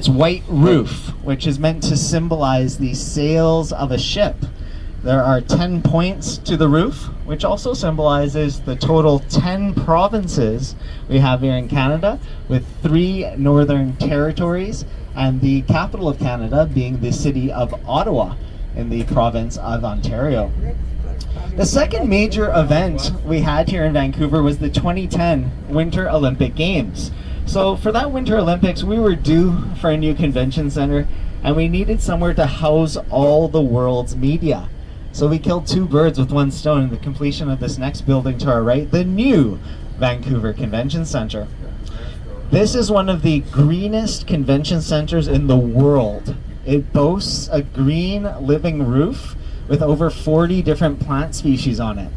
white roof, which is meant to symbolize the sails of a ship. There are 10 points to the roof, which also symbolizes the total 10 provinces we have here in Canada, with 3 northern territories, and the capital of Canada being the city of Ottawa in the province of Ontario. The second major event we had here in Vancouver was the 2010 Winter Olympic Games. So for that Winter Olympics, we were due for a new convention center, and we needed somewhere to house all the world's media. So we killed 2 birds with 1 stone in the completion of this next building to our right, the new Vancouver Convention Center. This is one of the greenest convention centers in the world. It boasts a green living roof with over 40 different plant species on it.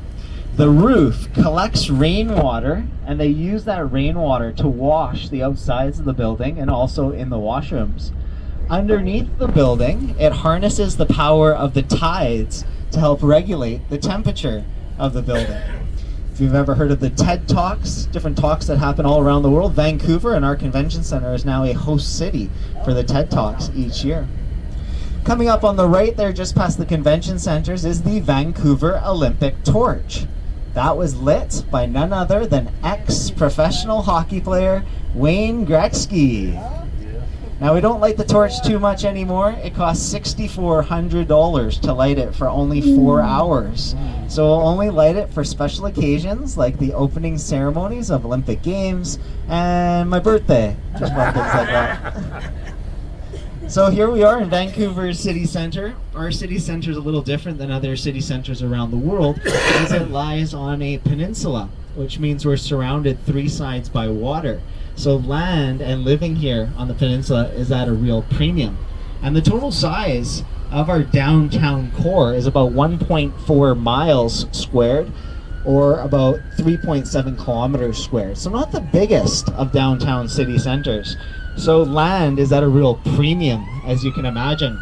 The roof collects rainwater, and they use that rainwater to wash the outsides of the building and also in the washrooms. Underneath the building, it harnesses the power of the tides to help regulate the temperature of the building. If you've ever heard of the TED Talks, different talks that happen all around the world, Vancouver and our convention center is now a host city for the TED Talks each year. Coming up on the right there, just past the convention centers, is the Vancouver Olympic Torch. That was lit by none other than ex-professional hockey player Wayne Gretzky. Now, we don't light the torch too much anymore. It costs $6,400 to light it for only 4 hours. So we'll only light it for special occasions like the opening ceremonies of Olympic Games and my birthday. Just fun things like that. So here we are in Vancouver City Centre. Our city centre is a little different than other city centres around the world because it lies on a peninsula, which means we're surrounded 3 sides by water. So land and living here on the peninsula is at a real premium. And the total size of our downtown core is about 1.4 miles squared, or about 3.7 kilometers squared. So not the biggest of downtown city centers. So land is at a real premium, as you can imagine.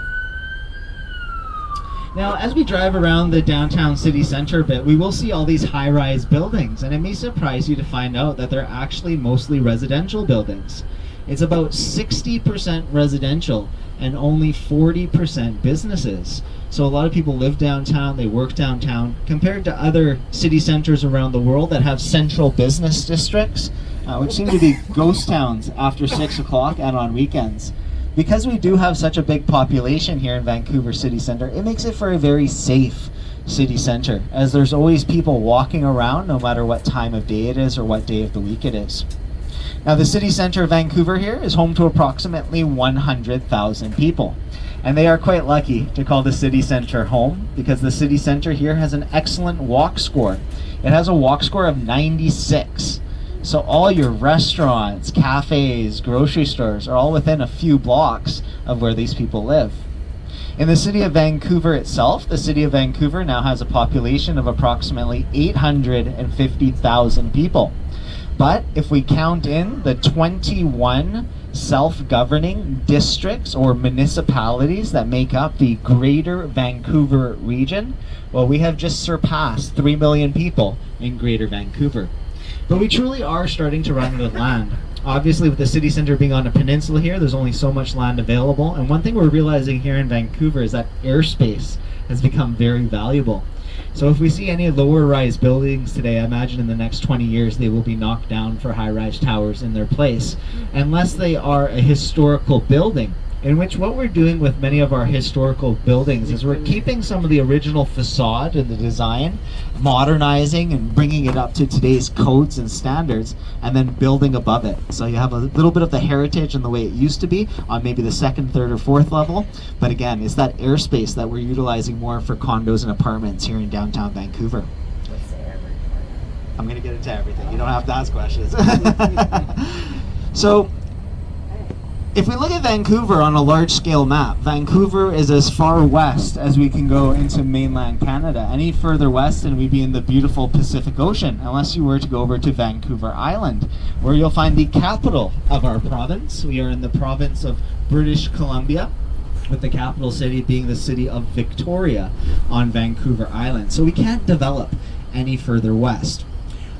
Now, as we drive around the downtown city center a bit, we will see all these high-rise buildings, and it may surprise you to find out that they're actually mostly residential buildings. It's about 60% residential and only 40% businesses. So a lot of people live downtown, they work downtown, compared to other city centers around the world that have central business districts, which seem to be ghost towns after 6 o'clock and on weekends. Because we do have such a big population here in Vancouver City Centre, it makes it for a very safe city centre, as there's always people walking around no matter what time of day it is or what day of the week it is. Now, the city centre of Vancouver here is home to approximately 100,000 people. And they are quite lucky to call the city centre home, because the city centre here has an excellent walk score. It has a walk score of 96. So all your restaurants, cafes, grocery stores are all within a few blocks of where these people live. In the city of Vancouver itself, the city of Vancouver now has a population of approximately 850,000 people. But if we count in the 21 self-governing districts or municipalities that make up the Greater Vancouver region, well, we have just surpassed 3 million people in Greater Vancouver. But we truly are starting to run out of land. Obviously, with the city centre being on a peninsula here, there's only so much land available. And one thing we're realizing here in Vancouver is that airspace has become very valuable. So if we see any lower rise buildings today, I imagine in the next 20 years they will be knocked down for high rise towers in their place, unless they are a historical building. In which what we're doing with many of our historical buildings is we're keeping some of the original facade and the design, modernizing and bringing it up to today's codes and standards, and then building above it. So you have a little bit of the heritage and the way it used to be on maybe the 2nd, 3rd, or 4th level. But again, it's that airspace that we're utilizing more for condos and apartments here in downtown Vancouver. I'm going to get into everything. You don't have to ask questions. So, if we look at Vancouver on a large-scale map, Vancouver is as far west as we can go into mainland Canada. Any further west and we'd be in the beautiful Pacific Ocean, unless you were to go over to Vancouver Island, where you'll find the capital of our province. We are in the province of British Columbia, with the capital city being the city of Victoria on Vancouver Island. So we can't develop any further west.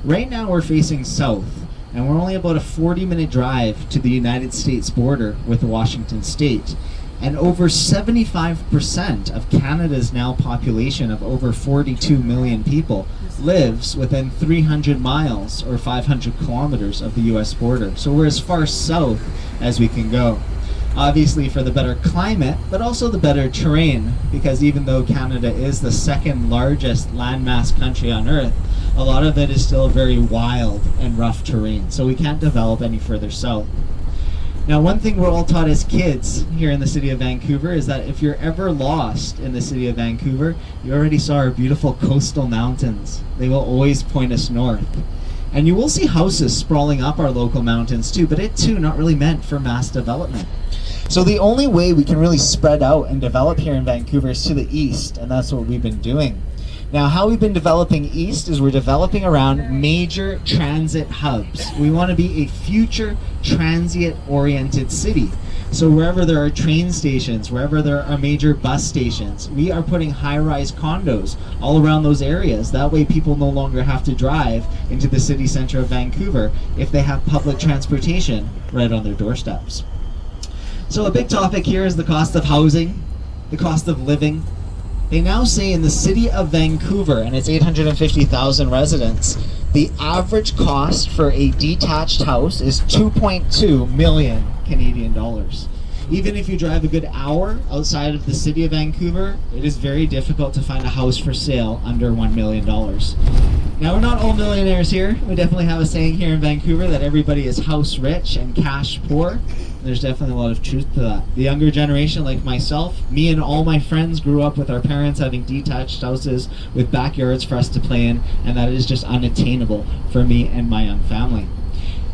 Right now we're facing south, and we're only about a 40-minute drive to the United States border with Washington State. And over 75% of Canada's now population of over 42 million people lives within 300 miles or 500 kilometers of the US border. So we're as far south as we can go. Obviously for the better climate, but also the better terrain, because even though Canada is the second largest landmass country on Earth, a lot of it is still very wild and rough terrain, so we can't develop any further south. Now, one thing we're all taught as kids here in the city of Vancouver is that if you're ever lost in the city of Vancouver, you already saw our beautiful coastal mountains. They will always point us north. And you will see houses sprawling up our local mountains too, but it too not really meant for mass development. So the only way we can really spread out and develop here in Vancouver is to the east, and that's what we've been doing. Now, how we've been developing east is we're developing around major transit hubs. We want to be a future transient-oriented city. So wherever there are train stations, wherever there are major bus stations, we are putting high-rise condos all around those areas. That way people no longer have to drive into the city center of Vancouver if they have public transportation right on their doorsteps. So a big topic here is the cost of housing, the cost of living. They now say in the city of Vancouver, and it's 850,000 residents, the average cost for a detached house is 2.2 million Canadian dollars. Even if you drive a good hour outside of the city of Vancouver, it is very difficult to find a house for sale under $1 million. Now, we're not all millionaires here. We definitely have a saying here in Vancouver that everybody is house rich and cash poor. There's definitely a lot of truth to that. The younger generation, like myself, me and all my friends grew up with our parents having detached houses with backyards for us to play in, and that is just unattainable for me and my young family.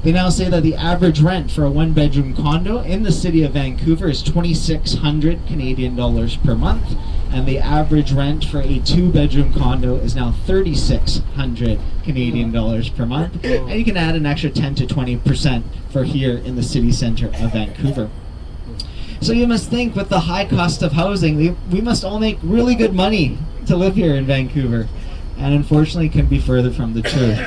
They now say that the average rent for a one-bedroom condo in the city of Vancouver is 2,600 Canadian dollars per month, and the average rent for a two-bedroom condo is now 3,600 Canadian dollars per month, and you can add an extra 10 to 20% for here in the city center of Vancouver. So you must think, with the high cost of housing, we must all make really good money to live here in Vancouver, and unfortunately couldn't be further from the truth.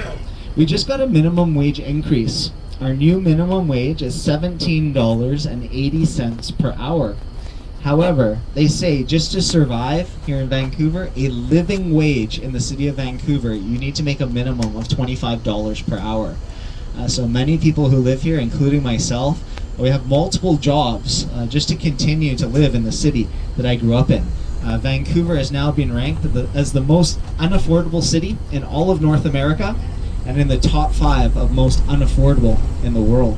We just got a minimum wage increase. Our new minimum wage is $17.80 per hour. However, they say just to survive here in Vancouver, a living wage in the city of Vancouver, you need to make a minimum of $25 per hour. So many people who live here, including myself, we have multiple jobs just to continue to live in the city that I grew up in. Vancouver has now been ranked as the most unaffordable city in all of North America, and in the top 5 of most unaffordable in the world.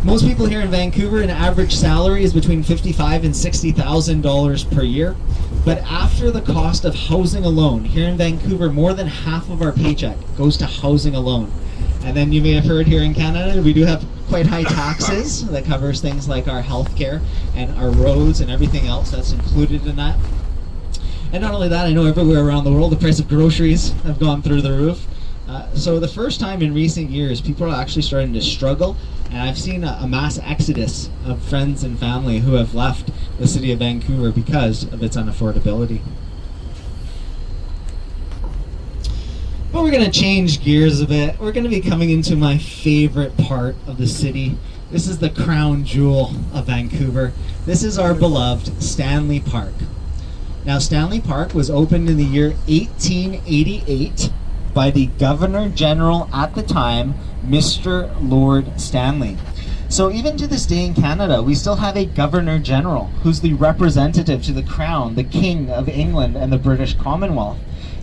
Most people here in Vancouver, an average salary is between $55,000 and $60,000 per year. But after the cost of housing alone, here in Vancouver, more than half of our paycheck goes to housing alone. And then you may have heard here in Canada, we do have quite high taxes that covers things like our healthcare and our roads and everything else that's included in that. And not only that, I know everywhere around the world the price of groceries have gone through the roof. So the first time in recent years, people are actually starting to struggle, and I've seen a mass exodus of friends and family who have left the city of Vancouver because of its unaffordability. But we're going to change gears a bit. We're going to be coming into my favorite part of the city. This is the crown jewel of Vancouver. This is our beloved Stanley Park. Now, Stanley Park was opened in the year 1888 by the Governor General at the time, Mr. Lord Stanley. So even to this day in Canada, we still have a Governor General who's the representative to the Crown, the King of England and the British Commonwealth.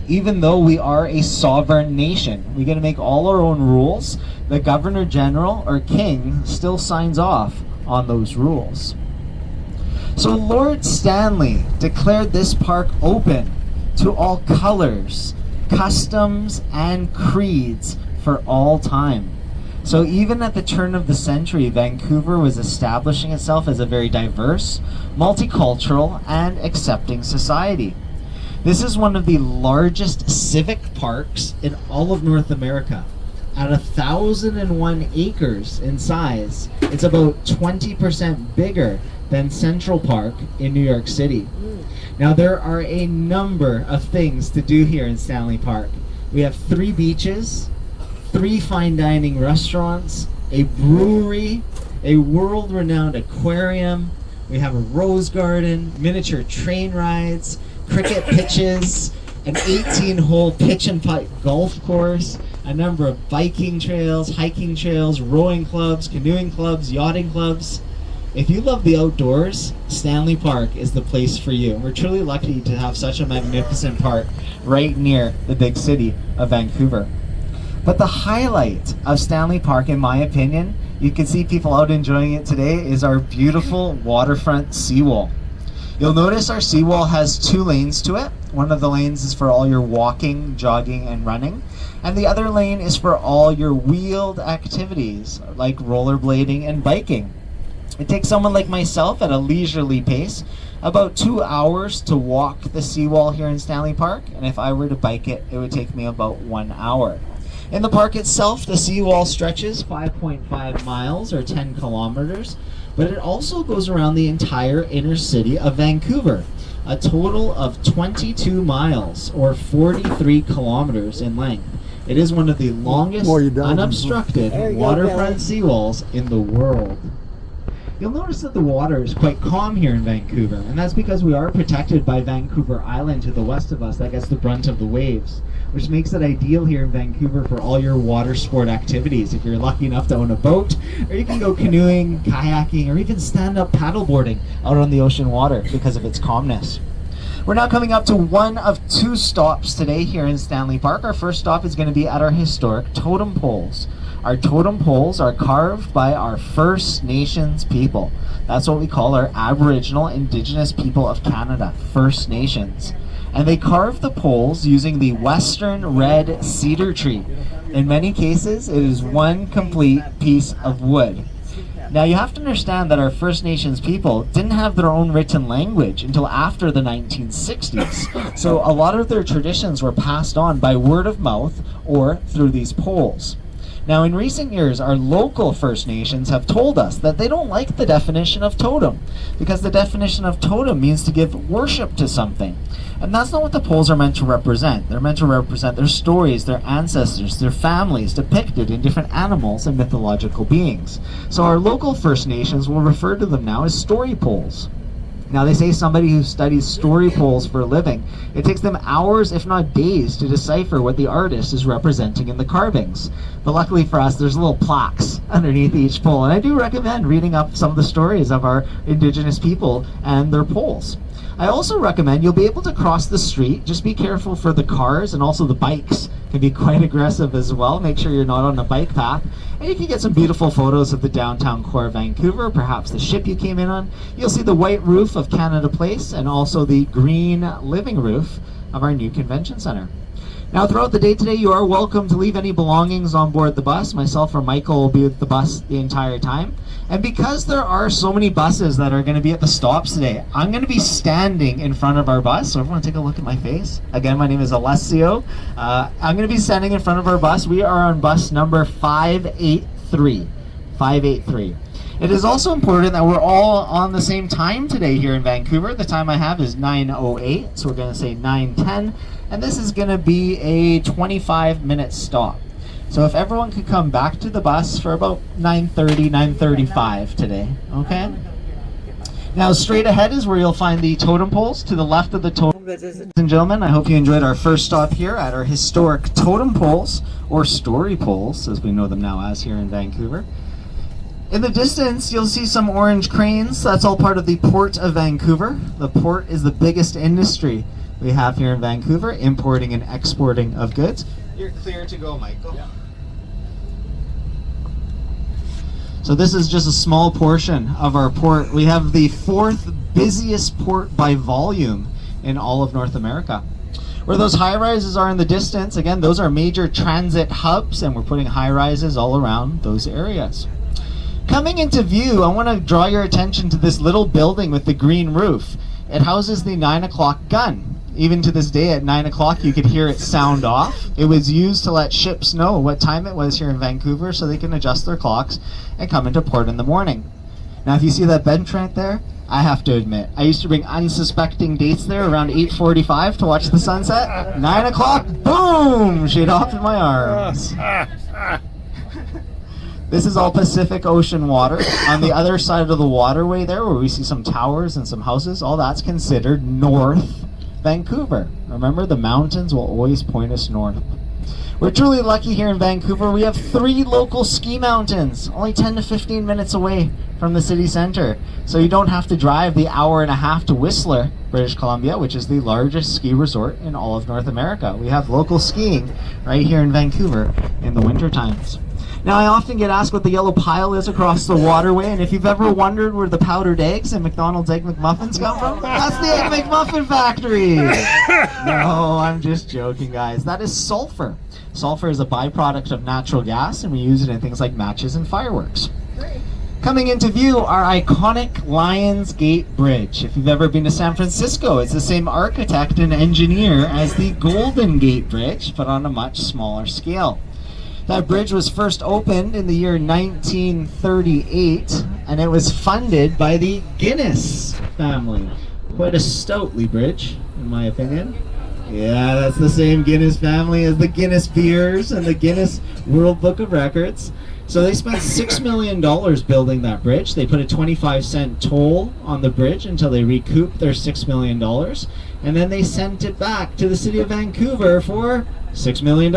Even though we are a sovereign nation, we get to make all our own rules. The Governor General or King still signs off on those rules. So Lord Stanley declared this park open to all colors, customs, and creeds for all time. So even at the turn of the century, Vancouver was establishing itself as a very diverse, multicultural, and accepting society. This is one of the largest civic parks in all of North America. At 1,001 acres in size, it's about 20% bigger than Central Park in New York City. Now, there are a number of things to do here in Stanley Park. We have 3 beaches, 3 fine dining restaurants, a brewery, a world-renowned aquarium. We have a rose garden, miniature train rides, cricket pitches, an 18-hole pitch and putt golf course, a number of biking trails, hiking trails, rowing clubs, canoeing clubs, yachting clubs. If you love the outdoors, Stanley Park is the place for you. We're truly lucky to have such a magnificent park right near the big city of Vancouver. But the highlight of Stanley Park, in my opinion, you can see people out enjoying it today, is our beautiful waterfront seawall. You'll notice our seawall has 2 lanes to it. One of the lanes is for all your walking, jogging, and running. And the other lane is for all your wheeled activities, like rollerblading and biking. It takes someone like myself at a leisurely pace about 2 hours to walk the seawall here in Stanley Park, and if I were to bike it, it would take me about 1 hour. In the park itself, the seawall stretches 5.5 miles or 10 kilometers, but it also goes around the entire inner city of Vancouver, a total of 22 miles or 43 kilometers in length. It is one of the longest unobstructed waterfront seawalls in the world. You'll notice that the water is quite calm here in Vancouver, and that's because we are protected by Vancouver Island to the west of us that gets the brunt of the waves, which makes it ideal here in Vancouver for all your water sport activities. If you're lucky enough to own a boat, or you can go canoeing, kayaking, or even stand-up paddleboarding out on the ocean water because of its calmness. We're now coming up to one of 2 stops today here in Stanley Park. Our first stop is going to be at our historic totem poles. Our totem poles are carved by our First Nations people. That's what we call our Aboriginal Indigenous people of Canada, First Nations. And they carve the poles using the Western red cedar tree. In many cases, it is one complete piece of wood. Now you have to understand that our First Nations people didn't have their own written language until after the 1960s. So a lot of their traditions were passed on by word of mouth or through these poles. Now in recent years, our local First Nations have told us that they don't like the definition of totem, because the definition of totem means to give worship to something. And that's not what the poles are meant to represent. They're meant to represent their stories, their ancestors, their families, depicted in different animals and mythological beings. So our local First Nations will refer to them now as story poles. Now they say somebody who studies story poles for a living, it takes them hours, if not days, to decipher what the artist is representing in the carvings. But luckily for us, there's little plaques underneath each pole, and I do recommend reading up some of the stories of our Indigenous people and their poles. I also recommend you'll be able to cross the street. Just be careful for the cars, and also the bikes can be quite aggressive as well. Make sure you're not on a bike path. And you can get some beautiful photos of the downtown core of Vancouver, perhaps the ship you came in on. You'll see the white roof of Canada Place and also the green living roof of our new convention center. Now throughout the day today, you are welcome to leave any belongings on board the bus. Myself or Michael will be with the bus the entire time. And because there are so many buses that are going to be at the stops today, I'm going to be standing in front of our bus. So everyone take a look at my face. Again, my name is Alessio. I'm going to be standing in front of our bus. We are on bus number 583. 583. It is also important that we're all on the same time today here in Vancouver. The time I have is 9:08, so we're going to say 9:10. And this is going to be a 25-minute stop. So if everyone could come back to the bus for about 9:30, 9:35 today, okay? Now straight ahead is where you'll find the totem poles to the left of the totem. Ladies and gentlemen, I hope you enjoyed our first stop here at our historic totem poles, or story poles, as we know them now as here in Vancouver. In the distance, you'll see some orange cranes. That's all part of the Port of Vancouver. The port is the biggest industry we have here in Vancouver, importing and exporting of goods. You're clear to go, Michael. Yeah. So this is just a small portion of our port. We have the 4th busiest port by volume in all of North America. Where those high-rises are in the distance, again, those are major transit hubs, and we're putting high-rises all around those areas. Coming into view, I want to draw your attention to this little building with the green roof. It houses the 9 o'clock gun. Even to this day at 9 o'clock you could hear it sound off. It was used to let ships know what time it was here in Vancouver so they can adjust their clocks and come into port in the morning. Now if you see that bench right there, I have to admit, I used to bring unsuspecting dates there around 8:45 to watch the sunset. 9 o'clock, boom! She'd hop in my arms. This is all Pacific Ocean water. On the other side of the waterway there, where we see some towers and some houses, all that's considered North Vancouver. Remember, the mountains will always point us north. We're truly lucky here in Vancouver. We have 3 local ski mountains, only 10 to 15 minutes away from the city center. So you don't have to drive the hour and a half to Whistler, British Columbia, which is the largest ski resort in all of North America. We have local skiing right here in Vancouver in the winter times. Now, I often get asked what the yellow pile is across the waterway, and if you've ever wondered where the powdered eggs and McDonald's Egg McMuffins come from, that's the Egg McMuffin factory. No, I'm just joking, guys. That is sulfur. Sulfur is a byproduct of natural gas, and we use it in things like matches and fireworks. Coming into view, our iconic Lions Gate Bridge. If you've ever been to San Francisco, it's the same architect and engineer as the Golden Gate Bridge, but on a much smaller scale. That bridge was first opened in the year 1938, and it was funded by the Guinness family. Quite a stoutly bridge, in my opinion. Yeah, that's the same Guinness family as the Guinness beers and the Guinness World Book of Records. So they spent $6 million building that bridge. They put a 25-cent toll on the bridge until they recouped their $6 million. And then they sent it back to the city of Vancouver for $6 million.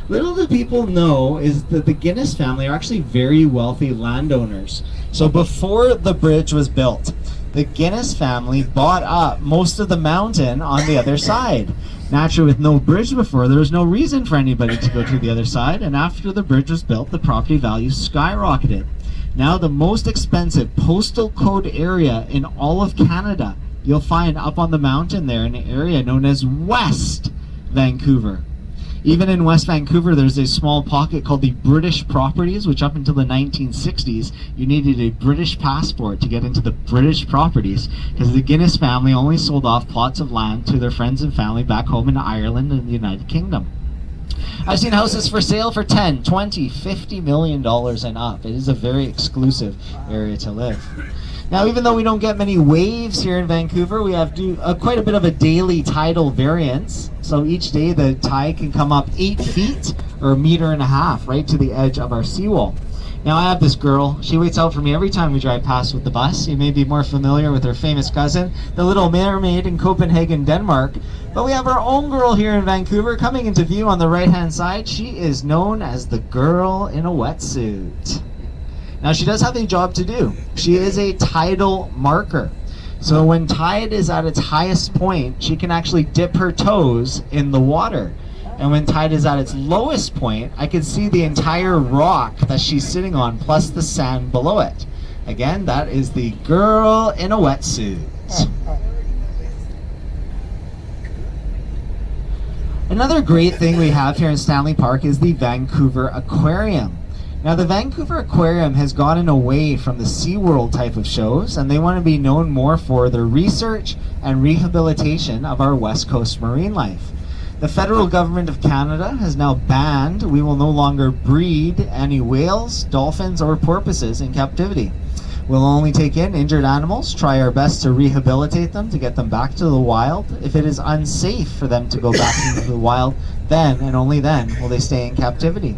Little do people know is that the Guinness family are actually very wealthy landowners. So before the bridge was built, the Guinness family bought up most of the mountain on the other side. Naturally, with no bridge before, there was no reason for anybody to go to the other side, and after the bridge was built, the property value skyrocketed. Now, the most expensive postal code area in all of Canada, you'll find up on the mountain there in an area known as West Vancouver. Even in West Vancouver, there's a small pocket called the British Properties, which up until the 1960s, you needed a British passport to get into the British properties, because the Guinness family only sold off plots of land to their friends and family back home in Ireland and the United Kingdom. I've seen houses for sale for $10, $20, $50 million and up. It is a very exclusive area to live. Now, even though we don't get many waves here in Vancouver, we have quite a bit of a daily tidal variance. So each day the tide can come up 8 feet or 1.5 meters right to the edge of our seawall. Now, I have this girl. She waits out for me every time we drive past with the bus. You may be more familiar with her famous cousin, the Little Mermaid in Copenhagen, Denmark. But we have our own girl here in Vancouver coming into view on the right-hand side. She is known as the girl in a wetsuit. Now, she does have a job to do. She is a tidal marker. So when tide is at its highest point, she can actually dip her toes in the water. And when tide is at its lowest point, I can see the entire rock that she's sitting on, plus the sand below it. Again, that is the girl in a wetsuit. Another great thing we have here in Stanley Park is the Vancouver Aquarium. Now, the Vancouver Aquarium has gotten away from the SeaWorld type of shows, and they want to be known more for their research and rehabilitation of our West Coast marine life. The federal government of Canada has now banned, we will no longer breed any whales, dolphins, or porpoises in captivity. We'll only take in injured animals, try our best to rehabilitate them to get them back to the wild. If it is unsafe for them to go back into the wild, then and only then will they stay in captivity.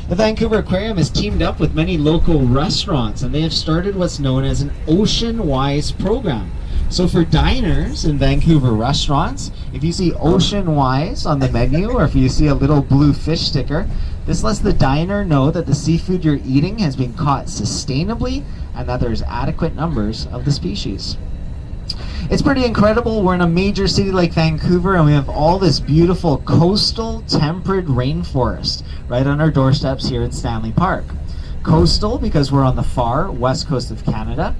The Vancouver Aquarium has teamed up with many local restaurants, and they have started what's known as an Ocean Wise program. So for diners in Vancouver restaurants, if you see Ocean Wise on the menu, or if you see a little blue fish sticker, this lets the diner know that the seafood you're eating has been caught sustainably and that there's adequate numbers of the species. It's pretty incredible. We're in a major city like Vancouver, and we have all this beautiful coastal temperate rainforest right on our doorsteps here at Stanley Park. Coastal because we're on the far west coast of Canada.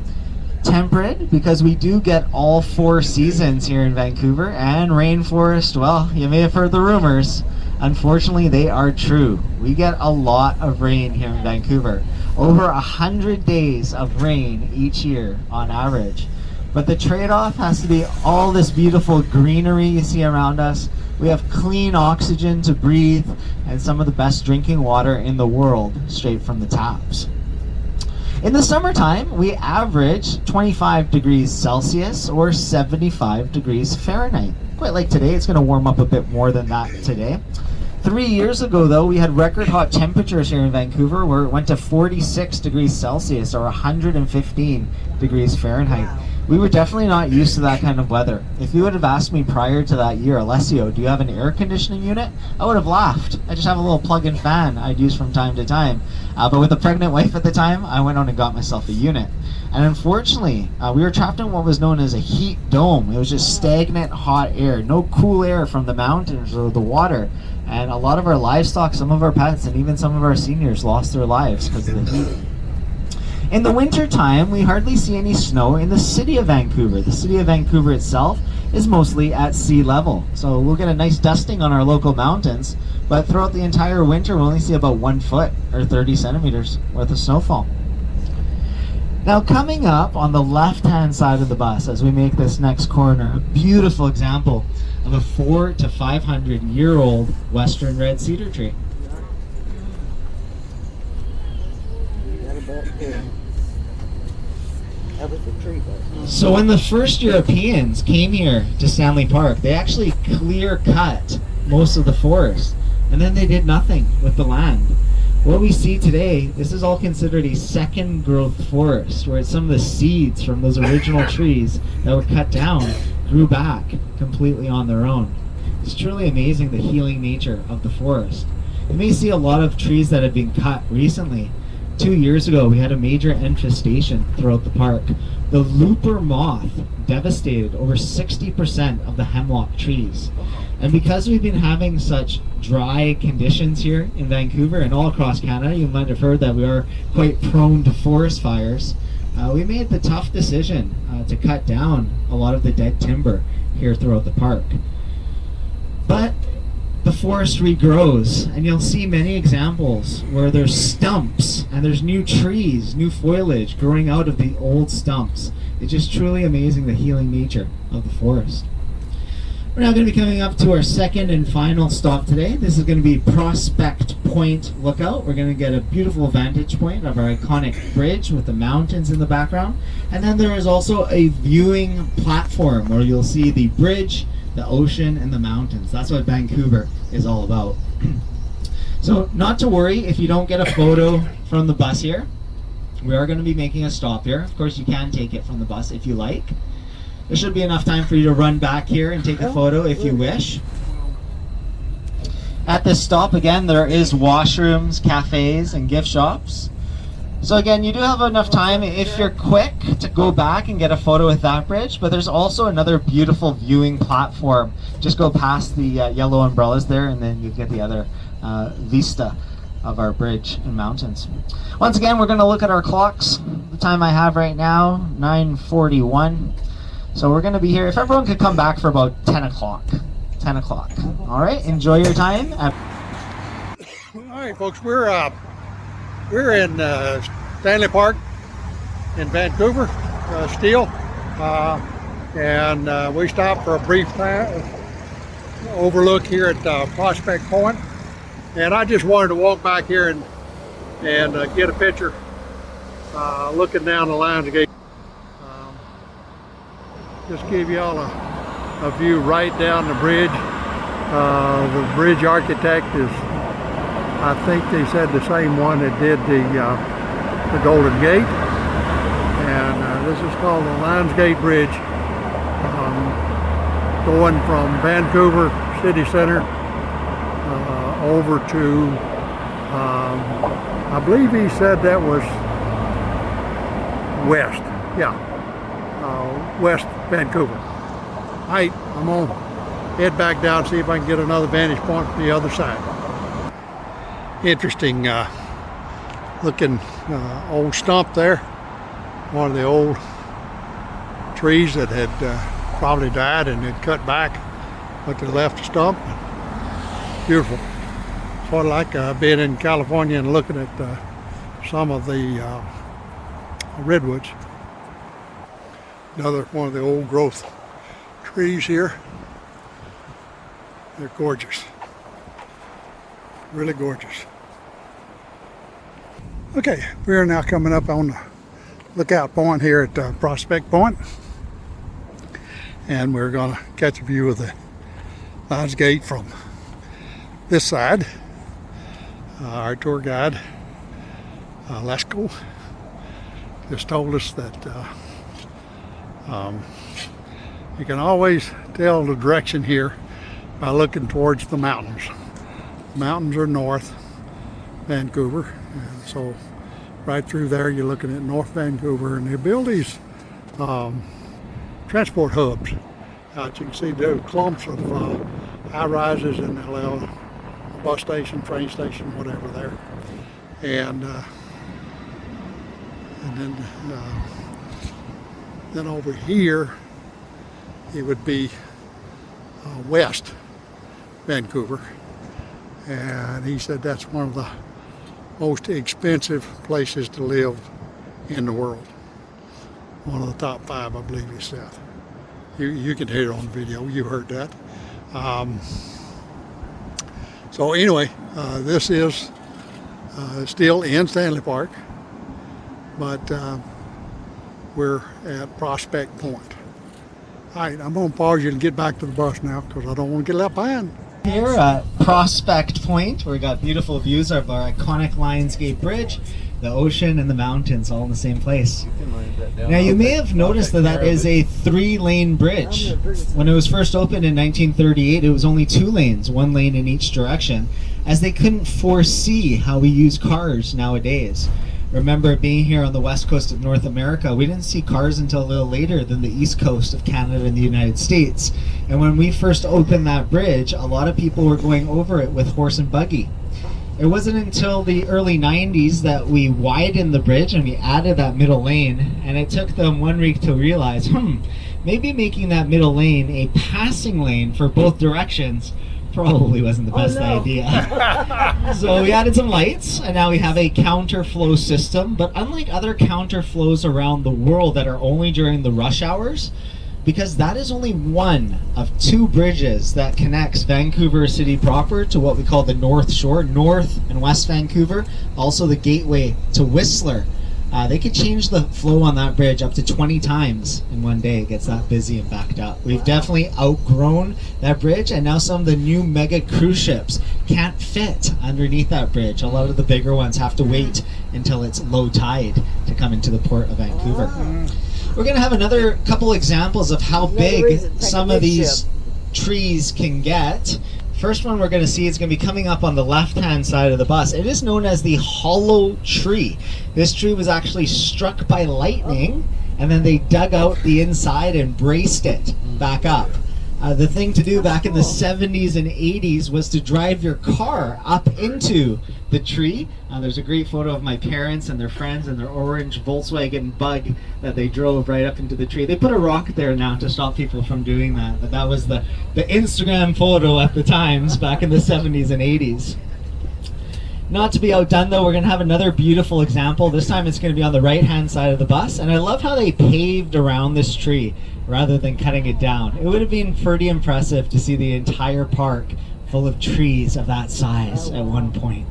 Temperate because we do get all 4 seasons here in Vancouver. And rainforest, well, you may have heard the rumors. Unfortunately, they are true. We get a lot of rain here in Vancouver. Over 100 days of rain each year on average. But the trade-off has to be all this beautiful greenery you see around us. We have clean oxygen to breathe and some of the best drinking water in the world straight from the taps. In the summertime, we average 25 degrees Celsius or 75 degrees Fahrenheit. Quite like today, it's going to warm up a bit more than that today. 3 years ago, though, we had record hot temperatures here in Vancouver where it went to 46 degrees Celsius or 115 degrees Fahrenheit. We were definitely not used to that kind of weather. If you would have asked me prior to that year, Alessio, do you have an air conditioning unit? I would have laughed. I just have a little plug-in fan I'd use from time to time. But with a pregnant wife at the time, I went on and got myself a unit. And unfortunately, we were trapped in what was known as a heat dome. It was just stagnant hot air, no cool air from the mountains or the water. And a lot of our livestock, some of our pets, and even some of our seniors lost their lives because of the heat. In the winter time, we hardly see any snow in the city of Vancouver. The city of Vancouver itself is mostly at sea level. So we'll get a nice dusting on our local mountains, but throughout the entire winter, we'll only see about 1 foot or 30 centimeters worth of snowfall. Now coming up on the left-hand side of the bus as we make this next corner, a beautiful example of a 400 to 500 year old western red cedar tree. So when the first Europeans came here to Stanley Park, they actually clear cut most of the forest, and then they did nothing with the land. What we see today, this is all considered a second growth forest, where some of the seeds from those original trees that were cut down grew back completely on their own. It's truly amazing the healing nature of the forest. You may see a lot of trees that have been cut recently. 2 years ago, we had a major infestation throughout the park. The looper moth devastated over 60% of the hemlock trees. And because we've been having such dry conditions here in Vancouver and all across Canada, you might have heard that we are quite prone to forest fires. We made the tough decision to cut down a lot of the dead timber here throughout the park. But the forest regrows, and you'll see many examples where there's stumps and there's new trees, new foliage growing out of the old stumps. It's just truly amazing the healing nature of the forest. We're now going to be coming up to our second and final stop today. This is going to be Prospect Point Lookout. We're going to get a beautiful vantage point of our iconic bridge with the mountains in the background. And then there is also a viewing platform where you'll see the bridge, the ocean, and the mountains. That's what Vancouver is all about. So not to worry if you don't get a photo from the bus here. We are going to be making a stop here. Of course, you can take it from the bus if you like. There should be enough time for you to run back here and take a photo if you wish. At this stop, again, there is washrooms, cafes, and gift shops. So again, you do have enough time if you're quick to go back and get a photo with that bridge, but there's also another beautiful viewing platform. Just go past the yellow umbrellas there and then you get the other vista of our bridge and mountains. Once again, we're going to look at our clocks. The time I have right now, 9:41. So we're going to be here, if everyone could come back for about 10 o'clock. 10 o'clock. All right, enjoy your time. All right, folks, we're in Stanley Park in Vancouver, still, and we stopped for a brief overlook here at Prospect Point, and I just wanted to walk back here and get a picture looking down the Lions Gate. Just give y'all a view right down the bridge. The bridge architect is, I think they said, the same one that did the Golden Gate, and this is called the Lions Gate Bridge, going from Vancouver City Center over to, I believe he said that was west, West Vancouver. Right, I'm gonna head back down, see if I can get another vantage point from the other side. Interesting looking old stump there. One of the old trees that had probably died and had cut back, but they left a stump. Beautiful. Sort of like being in California and looking at some of the redwoods. Another one of the old growth trees here. They're gorgeous. Really gorgeous. Okay, we're now coming up on the lookout point here at Prospect Point. And we're going to catch a view of the Lions Gate from this side, our tour guide, Lesko, just told us that you can always tell the direction here by looking towards the mountains. The mountains are north Vancouver, and so right through there you're looking at North Vancouver, and they build these transport hubs. Out you can see there are clumps of high rises and a bus station, train station, whatever there, and then over here it would be west Vancouver, and he said that's one of the most expensive places to live in the world. One of the top 5, I believe he said. You can hear it on video. You heard that. So anyway, this is still in Stanley Park, but we're at Prospect Point. All right, I'm going to pause you and get back to the bus now because I don't want to get left behind. Here at Prospect Point, where we got beautiful views of our iconic Lionsgate Bridge, the ocean and the mountains all in the same place. Now you may have noticed that is a 3-lane bridge. When it was first opened in 1938, it was only 2 lanes, 1 lane in each direction, as they couldn't foresee how we use cars nowadays. Remember, being here on the west coast of North America, we didn't see cars until a little later than the east coast of Canada and the United States. And when we first opened that bridge, a lot of people were going over it with horse and buggy. It wasn't until the early 90s that we widened the bridge and we added that middle lane, and it took them 1 week to realize, maybe making that middle lane a passing lane for both directions probably wasn't the best idea. So we added some lights, and now we have a counterflow system, but unlike other counterflows around the world that are only during the rush hours, because that is only one of 2 bridges that connects Vancouver City proper to what we call the North Shore, North and West Vancouver, also the gateway to Whistler. They could change the flow on that bridge up to 20 times in one day. It gets that busy and backed up. We've definitely outgrown that bridge, and now some of the new mega cruise ships can't fit underneath that bridge. A lot of the bigger ones have to wait until it's low tide to come into the port of Vancouver. We're going to have another couple examples of how big some of these trees can get. First one we're going to see is going to be coming up on the left-hand side of the bus. It is known as the hollow tree. This tree was actually struck by lightning, and then they dug out the inside and braced it back up. The thing to do back in the 70s and 80s was to drive your car up into the tree. There's a great photo of my parents and their friends and their orange Volkswagen Bug that they drove right up into the tree. They put a rock there now to stop people from doing that, but that was the Instagram photo at the times back in the 70s and 80s. Not to be outdone though, we're going to have another beautiful example. This time it's going to be on the right-hand side of the bus, and I love how they paved around this tree rather than cutting it down. It would have been pretty impressive to see the entire park full of trees of that size at one point.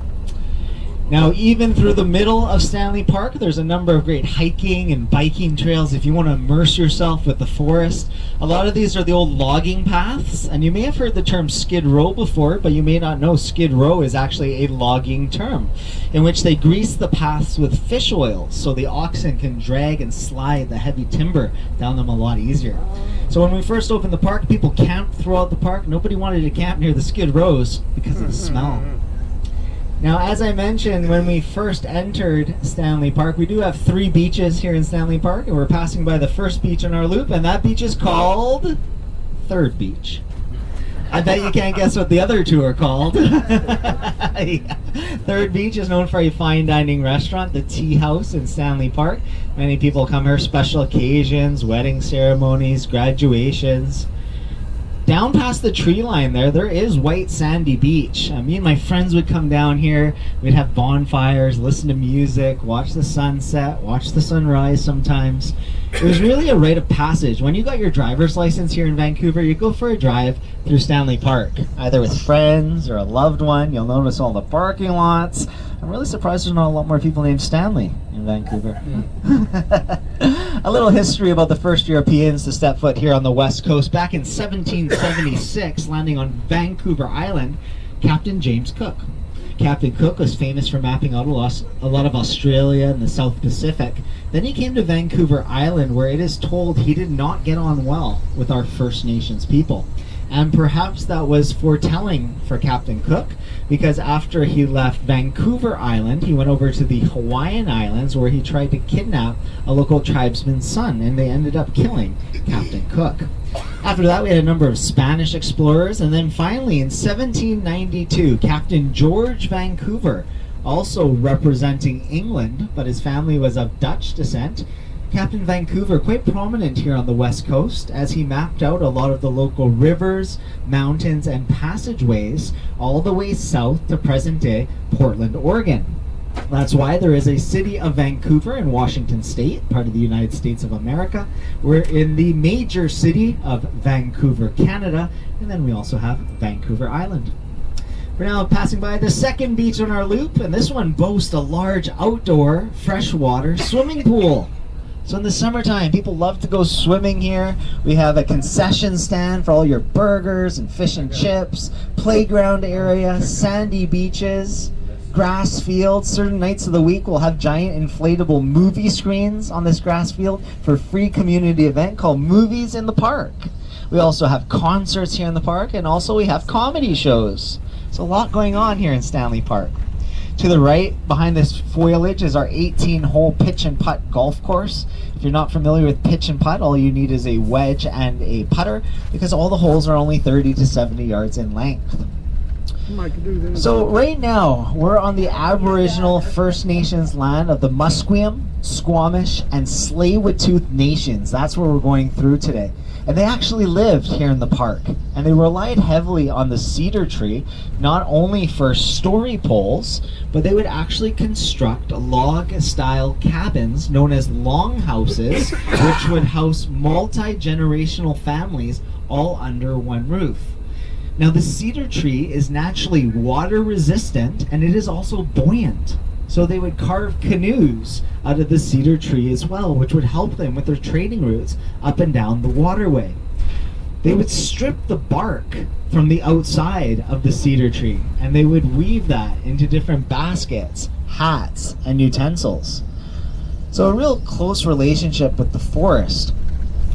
Now, even through the middle of Stanley Park, there's a number of great hiking and biking trails if you want to immerse yourself with the forest. A lot of these are the old logging paths, and you may have heard the term Skid Row before, but you may not know Skid Row is actually a logging term in which they grease the paths with fish oil so the oxen can drag and slide the heavy timber down them a lot easier. So when we first opened the park, people camped throughout the park. Nobody wanted to camp near the Skid Rows because of the smell. Now, as I mentioned, when we first entered Stanley Park, we do have 3 beaches here in Stanley Park, and we're passing by the first beach on our loop, and that beach is called Third Beach. I bet you can't guess what the other 2 are called. Yeah. Third Beach is known for a fine dining restaurant, the Tea House in Stanley Park. Many people come here, special occasions, wedding ceremonies, graduations. Down past the tree line there is white sandy beach. Me and my friends would come down here. We'd have bonfires, listen to music, watch the sunset, watch the sunrise sometimes. It was really a rite of passage. When you got your driver's license here in Vancouver, you go for a drive through Stanley Park, either with friends or a loved one. You'll notice all the parking lots. I'm really surprised there's not a lot more people named Stanley in Vancouver. A little history about the first Europeans to step foot here on the west coast. Back in 1776, landing on Vancouver Island, Captain James Cook. Captain Cook was famous for mapping out a lot of Australia and the South Pacific. Then he came to Vancouver Island, where it is told he did not get on well with our First Nations people. And perhaps that was foretelling for Captain Cook, because after he left Vancouver Island, he went over to the Hawaiian Islands, where he tried to kidnap a local tribesman's son, and they ended up killing Captain Cook. After that, we had a number of Spanish explorers, and then finally in 1792, Captain George Vancouver, also representing England, but his family was of Dutch descent. Captain Vancouver, quite prominent here on the west coast, as he mapped out a lot of the local rivers, mountains, and passageways all the way south to present-day Portland, Oregon. That's why there is a city of Vancouver in Washington State, part of the United States of America. We're in the major city of Vancouver, Canada, and then we also have Vancouver Island. We're now passing by the second beach on our loop, and this one boasts a large outdoor freshwater swimming pool. So in the summertime, people love to go swimming here. We have a concession stand for all your burgers and fish and chips, playground area, sandy beaches, grass fields. Certain nights of the week we'll have giant inflatable movie screens on this grass field for a free community event called Movies in the Park. We also have concerts here in the park, and also we have comedy shows. So a lot going on here in Stanley Park. To the right, behind this foliage, is our 18-hole pitch and putt golf course. If you're not familiar with pitch and putt, all you need is a wedge and a putter, because all the holes are only 30 to 70 yards in length. So right now, we're on the Aboriginal First Nations land of the Musqueam, Squamish, and Tsleil-Waututh Nations. That's where we're going through today. And they actually lived here in the park, and they relied heavily on the cedar tree, not only for story poles, but they would actually construct log-style cabins known as longhouses, which would house multi-generational families all under one roof. Now, the cedar tree is naturally water resistant, and it is also buoyant. So they would carve canoes out of the cedar tree as well, which would help them with their trading routes up and down the waterway. They would strip the bark from the outside of the cedar tree, and they would weave that into different baskets, hats, and utensils. So a real close relationship with the forest.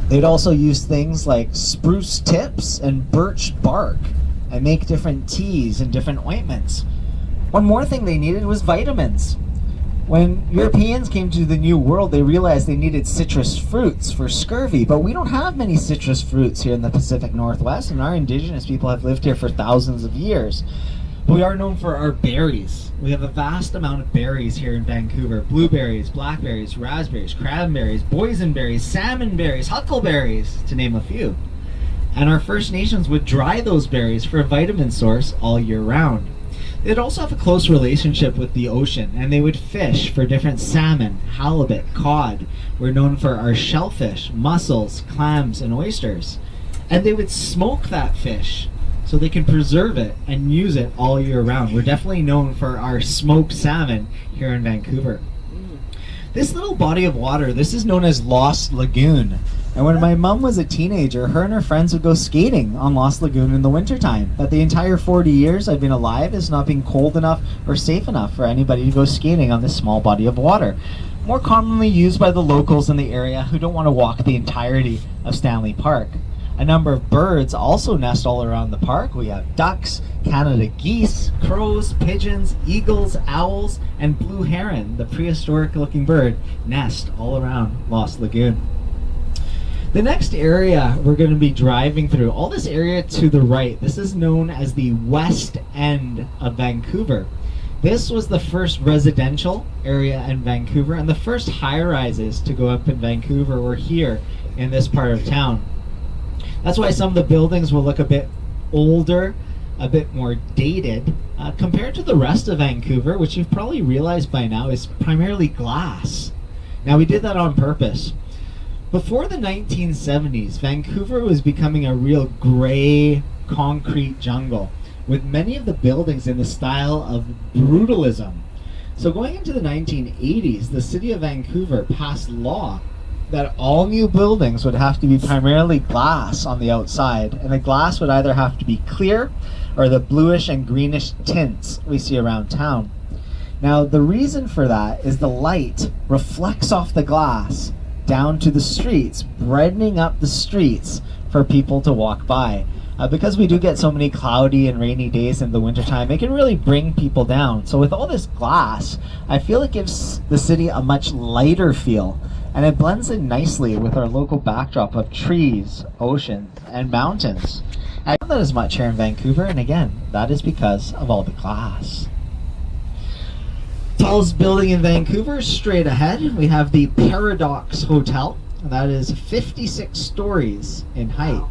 They'd also use things like spruce tips and birch bark and make different teas and different ointments. One more thing they needed was vitamins. When Europeans came to the New World, they realized they needed citrus fruits for scurvy, but we don't have many citrus fruits here in the Pacific Northwest, and our indigenous people have lived here for thousands of years. We are known for our berries. We have a vast amount of berries here in Vancouver. Blueberries, blackberries, raspberries, cranberries, boysenberries, salmonberries, huckleberries, to name a few. And our First Nations would dry those berries for a vitamin source all year round. They'd also have a close relationship with the ocean, and they would fish for different salmon, halibut, cod. We're known for our shellfish, mussels, clams, and oysters. And they would smoke that fish so they can preserve it and use it all year round. We're definitely known for our smoked salmon here in Vancouver. This little body of water, this is known as Lost Lagoon. And when my mom was a teenager, her and her friends would go skating on Lost Lagoon in the wintertime. But the entire 40 years I've been alive, it's not been cold enough or safe enough for anybody to go skating on this small body of water. More commonly used by the locals in the area who don't want to walk the entirety of Stanley Park. A number of birds also nest all around the park. We have ducks, Canada geese, crows, pigeons, eagles, owls, and blue heron, the prehistoric looking bird, nest all around Lost Lagoon. The next area we're going to be driving through, all this area to the right, this is known as the west end of Vancouver. This was the first residential area in Vancouver, and the first high-rises to go up in Vancouver were here in this part of town. That's why some of the buildings will look a bit older, a bit more dated, compared to the rest of Vancouver, which you've probably realized by now is primarily glass. Now, we did that on purpose. Before the 1970s, Vancouver was becoming a real gray concrete jungle, with many of the buildings in the style of brutalism. So going into the 1980s, the city of Vancouver passed law that all new buildings would have to be primarily glass on the outside, and the glass would either have to be clear or the bluish and greenish tints we see around town. Now, the reason for that is the light reflects off the glass down to the streets, brightening up the streets for people to walk by. Because we do get so many cloudy and rainy days in the wintertime, it can really bring people down. So with all this glass, I feel it gives the city a much lighter feel, and it blends in nicely with our local backdrop of trees, oceans, and mountains. I don't know that as much here in Vancouver, and again, that is because of all the glass. Tallest building in Vancouver, straight ahead, we have the Paradox Hotel. That is 56 stories in height.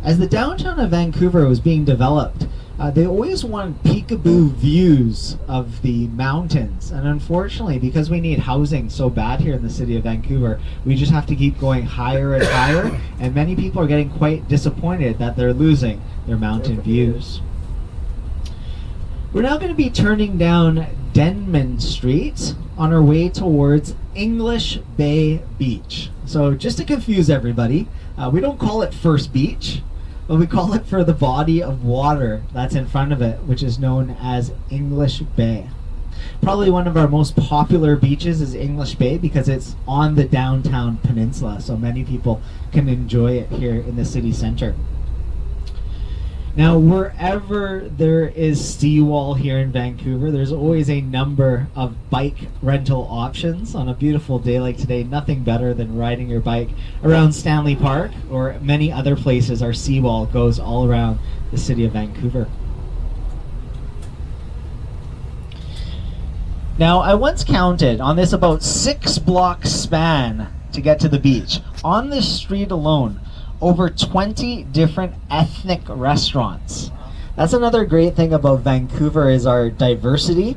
As the downtown of Vancouver was being developed, they always wanted peekaboo views of the mountains. And unfortunately, because we need housing so bad here in the city of Vancouver, we just have to keep going higher and higher. And many people are getting quite disappointed that they're losing their mountain views. We're now going to be turning down Denman Street on our way towards English Bay Beach. So just to confuse everybody, we don't call it First Beach, but we call it for the body of water that's in front of it, which is known as English Bay. Probably one of our most popular beaches is English Bay because it's on the downtown peninsula, so many people can enjoy it here in the city center. Now, wherever there is seawall here in Vancouver, there's always a number of bike rental options. On a beautiful day like today, nothing better than riding your bike around Stanley Park or many other places. Our seawall goes all around the city of Vancouver. Now, I once counted on this about 6-block span to get to the beach. On this street alone, over 20 different ethnic restaurants. That's another great thing about Vancouver is our diversity.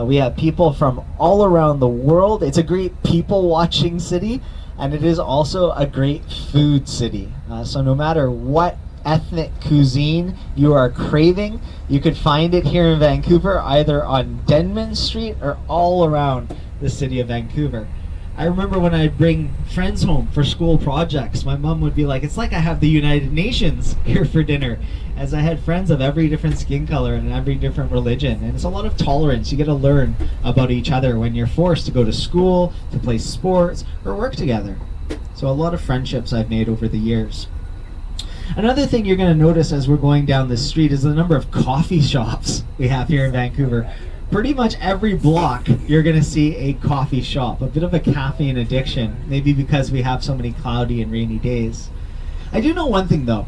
We have people from all around the world. It's a great people watching city, and it is also a great food city. So no matter what ethnic cuisine you are craving, you could find it here in Vancouver, either on Denman Street or all around the city of Vancouver. I remember when I'd bring friends home for school projects, my mom would be like, it's like I have the United Nations here for dinner, as I had friends of every different skin color and every different religion. And it's a lot of tolerance. You get to learn about each other when you're forced to go to school, to play sports, or work together. So a lot of friendships I've made over the years. Another thing you're going to notice as we're going down this street is the number of coffee shops we have here in Vancouver. Pretty much every block you're going to see a coffee shop, a bit of a caffeine addiction, maybe because we have so many cloudy and rainy days. I do know one thing though.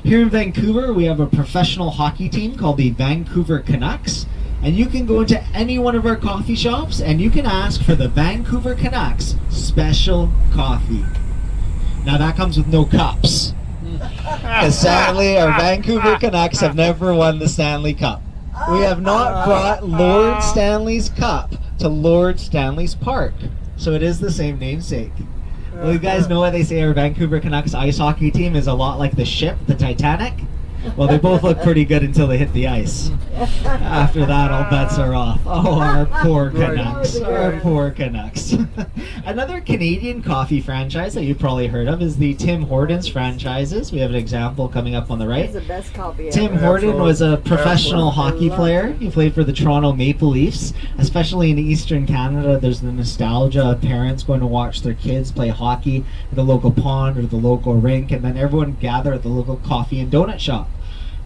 Here in Vancouver, we have a professional hockey team called the Vancouver Canucks, and you can go into any one of our coffee shops and you can ask for the Vancouver Canucks special coffee. Now that comes with no cups. Because sadly, our Vancouver Canucks have never won the Stanley Cup. We have not brought Lord Stanley's Cup to Lord Stanley's Park. So it is the same namesake. Well, you guys know what they say our Vancouver Canucks ice hockey team is a lot like the ship, the Titanic? Well, they both look pretty good until they hit the ice. After that, all bets are off. Oh, our poor Canucks. Our poor Canucks. Another Canadian coffee franchise that you've probably heard of is the Tim Hortons franchises. We have an example coming up on the right. It's the best coffee ever. Tim Horton was a professional hockey player. He played for the Toronto Maple Leafs. Especially in Eastern Canada, there's the nostalgia of parents going to watch their kids play hockey at the local pond or the local rink, and then everyone gather at the local coffee and donut shop.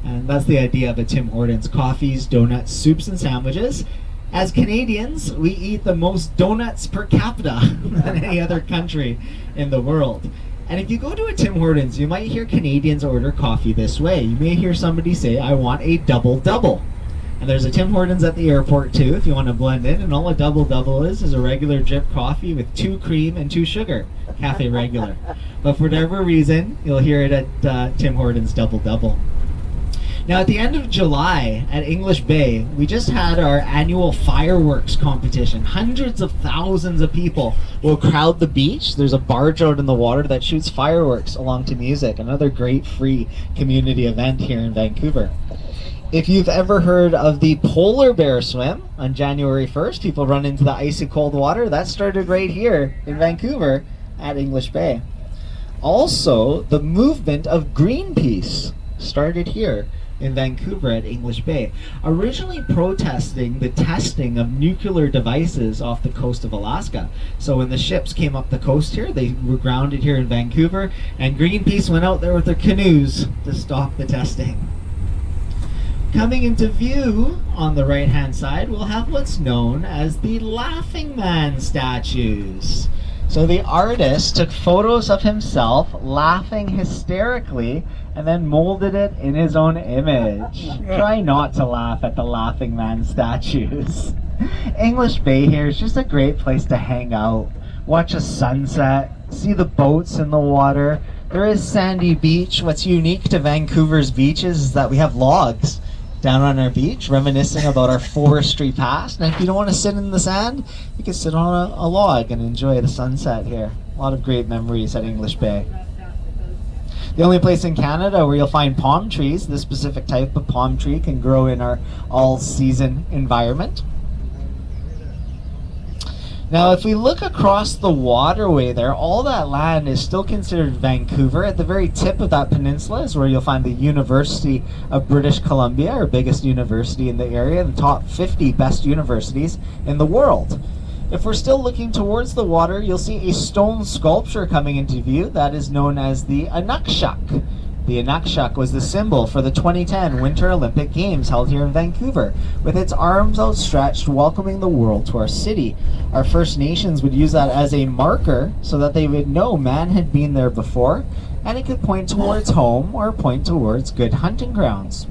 And that's the idea of a Tim Hortons: coffees, donuts, soups, and sandwiches. As Canadians, we eat the most donuts per capita than any other country in the world. And if you go to a Tim Hortons, you might hear Canadians order coffee this way. You may hear somebody say, I want a double-double. And there's a Tim Hortons at the airport too, if you want to blend in. And all a double-double is a regular drip coffee with 2 cream and 2 sugar. Cafe regular. But for whatever reason, you'll hear it at Tim Hortons double-double. Now, at the end of July at English Bay, we just had our annual fireworks competition. Hundreds of thousands of people will crowd the beach. There's a barge out in the water that shoots fireworks along to music. Another great free community event here in Vancouver. If you've ever heard of the polar bear swim on January 1st, people run into the icy cold water. That started right here in Vancouver at English Bay. Also, the movement of Greenpeace started here in Vancouver at English Bay, originally protesting the testing of nuclear devices off the coast of Alaska. So when the ships came up the coast here, they were grounded here in Vancouver, and Greenpeace went out there with their canoes to stop the testing. Coming into view on the right hand side, we'll have what's known as the Laughing Man statues. So the artist took photos of himself laughing hysterically and then molded it in his own image. Try not to laugh at the Laughing Man statues. English Bay here is just a great place to hang out, watch a sunset, see the boats in the water. There is sandy beach. What's unique to Vancouver's beaches is that we have logs down on our beach, reminiscing about our forestry past. And if you don't want to sit in the sand, you can sit on a log and enjoy the sunset here. A lot of great memories at English Bay. The only place in Canada where you'll find palm trees. This specific type of palm tree can grow in our all-season environment. Now, if we look across the waterway there, all that land is still considered Vancouver. At the very tip of that peninsula is where you'll find the University of British Columbia, our biggest university in the area, the top 50 best universities in the world. If we're still looking towards the water, you'll see a stone sculpture coming into view that is known as the Inukshuk. The Inukshuk was the symbol for the 2010 Winter Olympic Games held here in Vancouver, with its arms outstretched welcoming the world to our city. Our First Nations would use that as a marker so that they would know man had been there before, and it could point towards home or point towards good hunting grounds.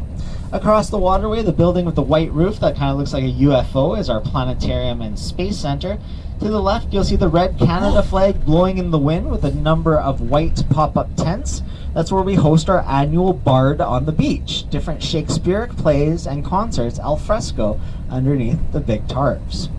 Across the waterway, the building with the white roof that kind of looks like a UFO is our planetarium and space center. To the left, you'll see the red Canada flag blowing in the wind with a number of white pop-up tents. That's where we host our annual Bard on the Beach, different Shakespearean plays and concerts al fresco underneath the big tarps.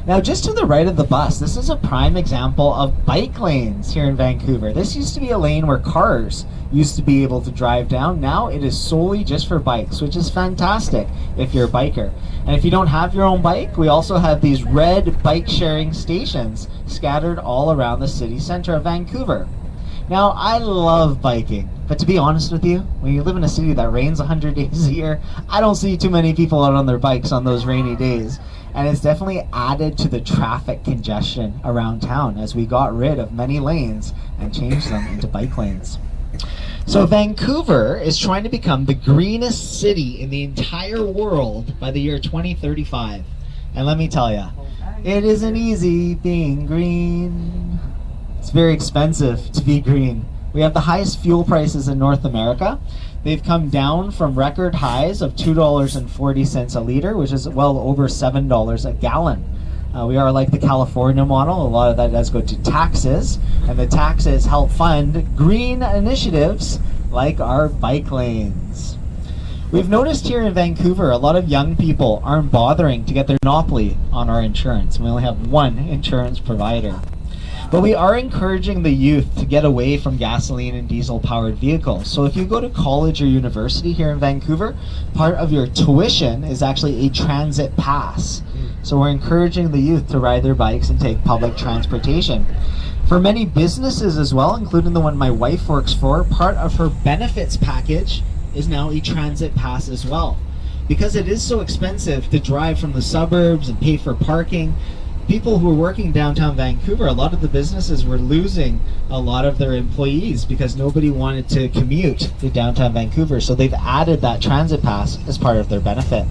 Now, just to the right of the bus, this is a prime example of bike lanes here in Vancouver. This used to be a lane where cars used to be able to drive down. Now it is solely just for bikes, which is fantastic if you're a biker. And if you don't have your own bike, we also have these red bike sharing stations scattered all around the city center of Vancouver. Now, I love biking, but to be honest with you, when you live in a city that rains 100 days a year, I don't see too many people out on their bikes on those rainy days. And it's definitely added to the traffic congestion around town as we got rid of many lanes and changed them into bike lanes. So Vancouver is trying to become the greenest city in the entire world by the year 2035. And let me tell you, it isn't easy being green. It's very expensive to be green. We have the highest fuel prices in North America. They've come down from record highs of $2.40 a liter, which is well over $7 a gallon. We are like the California model. A lot of that does go to taxes, and the taxes help fund green initiatives like our bike lanes. We've noticed here in Vancouver, a lot of young people aren't bothering to get their monopoly on our insurance. We only have one insurance provider. But we are encouraging the youth to get away from gasoline and diesel powered vehicles. So if you go to college or university here in Vancouver, part of your tuition is actually a transit pass. So we're encouraging the youth to ride their bikes and take public transportation. For many businesses as well, including the one my wife works for, part of her benefits package is now a transit pass as well. Because it is so expensive to drive from the suburbs and pay for parking, people who were working downtown Vancouver, a lot of the businesses were losing a lot of their employees because nobody wanted to commute to downtown Vancouver. So they've added that transit pass as part of their benefit.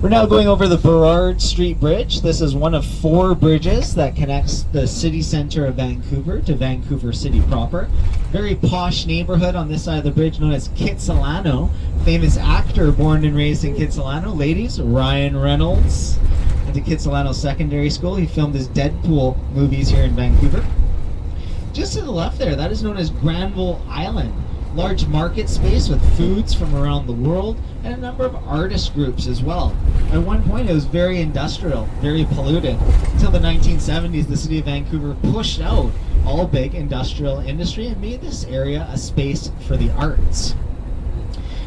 We're now going over the Burrard Street Bridge. This is one of 4 bridges that connects the city center of Vancouver to Vancouver City proper. Very posh neighborhood on this side of the bridge known as Kitsilano. Famous actor born and raised in Kitsilano. Ladies, Ryan Reynolds. At the Kitsilano Secondary School. He filmed his Deadpool movies here in Vancouver. Just to the left there, that is known as Granville Island. Large market space with foods from around the world and a number of artist groups as well. At one point it was very industrial, very polluted. Until the 1970s, the city of Vancouver pushed out all big industrial industry and made this area a space for the arts.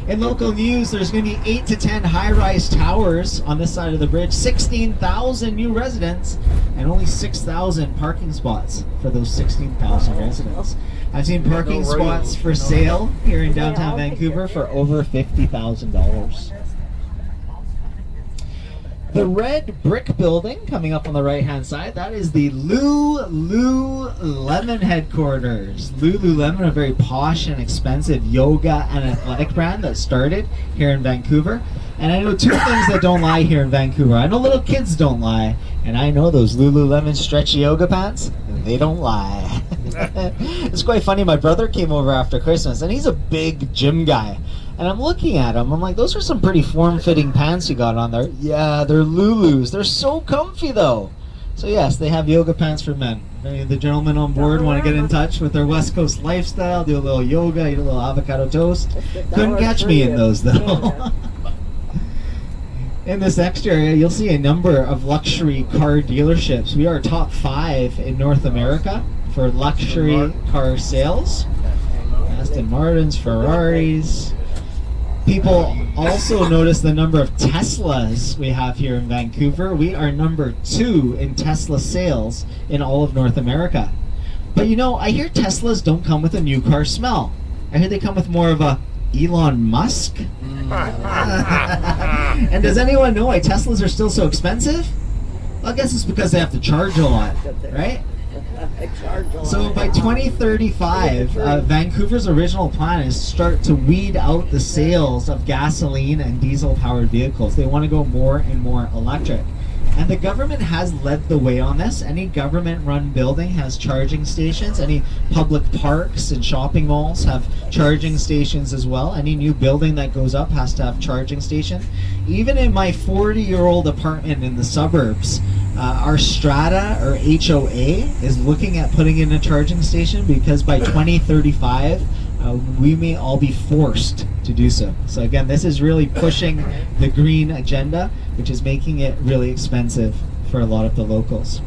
In local news, there's going to be 8 to 10 high-rise towers on this side of the bridge, 16,000 new residents, and only 6,000 parking spots for those 16,000 residents. I've seen parking spots for sale here in downtown Vancouver for over $50,000. The red brick building coming up on the right-hand side, that is the Lululemon headquarters. Lululemon, a very posh and expensive yoga and athletic brand that started here in Vancouver. And I know two things that don't lie here in Vancouver. I know little kids don't lie, and I know those Lululemon stretchy yoga pants, they don't lie. It's quite funny, my brother came over after Christmas, and he's a big gym guy. And I'm looking at them, I'm like, those are some pretty form-fitting pants you got on there. Yeah, they're Lulus. They're so comfy, though. So yes, they have yoga pants for men. If any of the gentlemen on board want to get in touch with their West Coast lifestyle, do a little yoga, eat a little avocado toast. Couldn't catch me in those, though. In this next area, you'll see a number of luxury car dealerships. We are top 5 in North America for luxury car sales. Aston Martins, Ferraris. People also notice the number of Teslas we have here in Vancouver. We are number 2 in Tesla sales in all of North America. But you know, I hear Teslas don't come with a new car smell. I hear they come with more of a Elon Musk. And does anyone know why Teslas are still so expensive? Well, I guess it's because they have to charge a lot, right? So by 2035, Vancouver's original plan is to start to weed out the sales of gasoline and diesel-powered vehicles. They want to go more and more electric. And the government has led the way on this. Any government-run building has charging stations. Any public parks and shopping malls have charging stations as well. Any new building that goes up has to have charging station. Even in my 40-year-old apartment in the suburbs, our strata, or HOA, is looking at putting in a charging station because by 2035, we may all be forced to do so. So again, this is really pushing the green agenda, which is making it really expensive for a lot of the locals.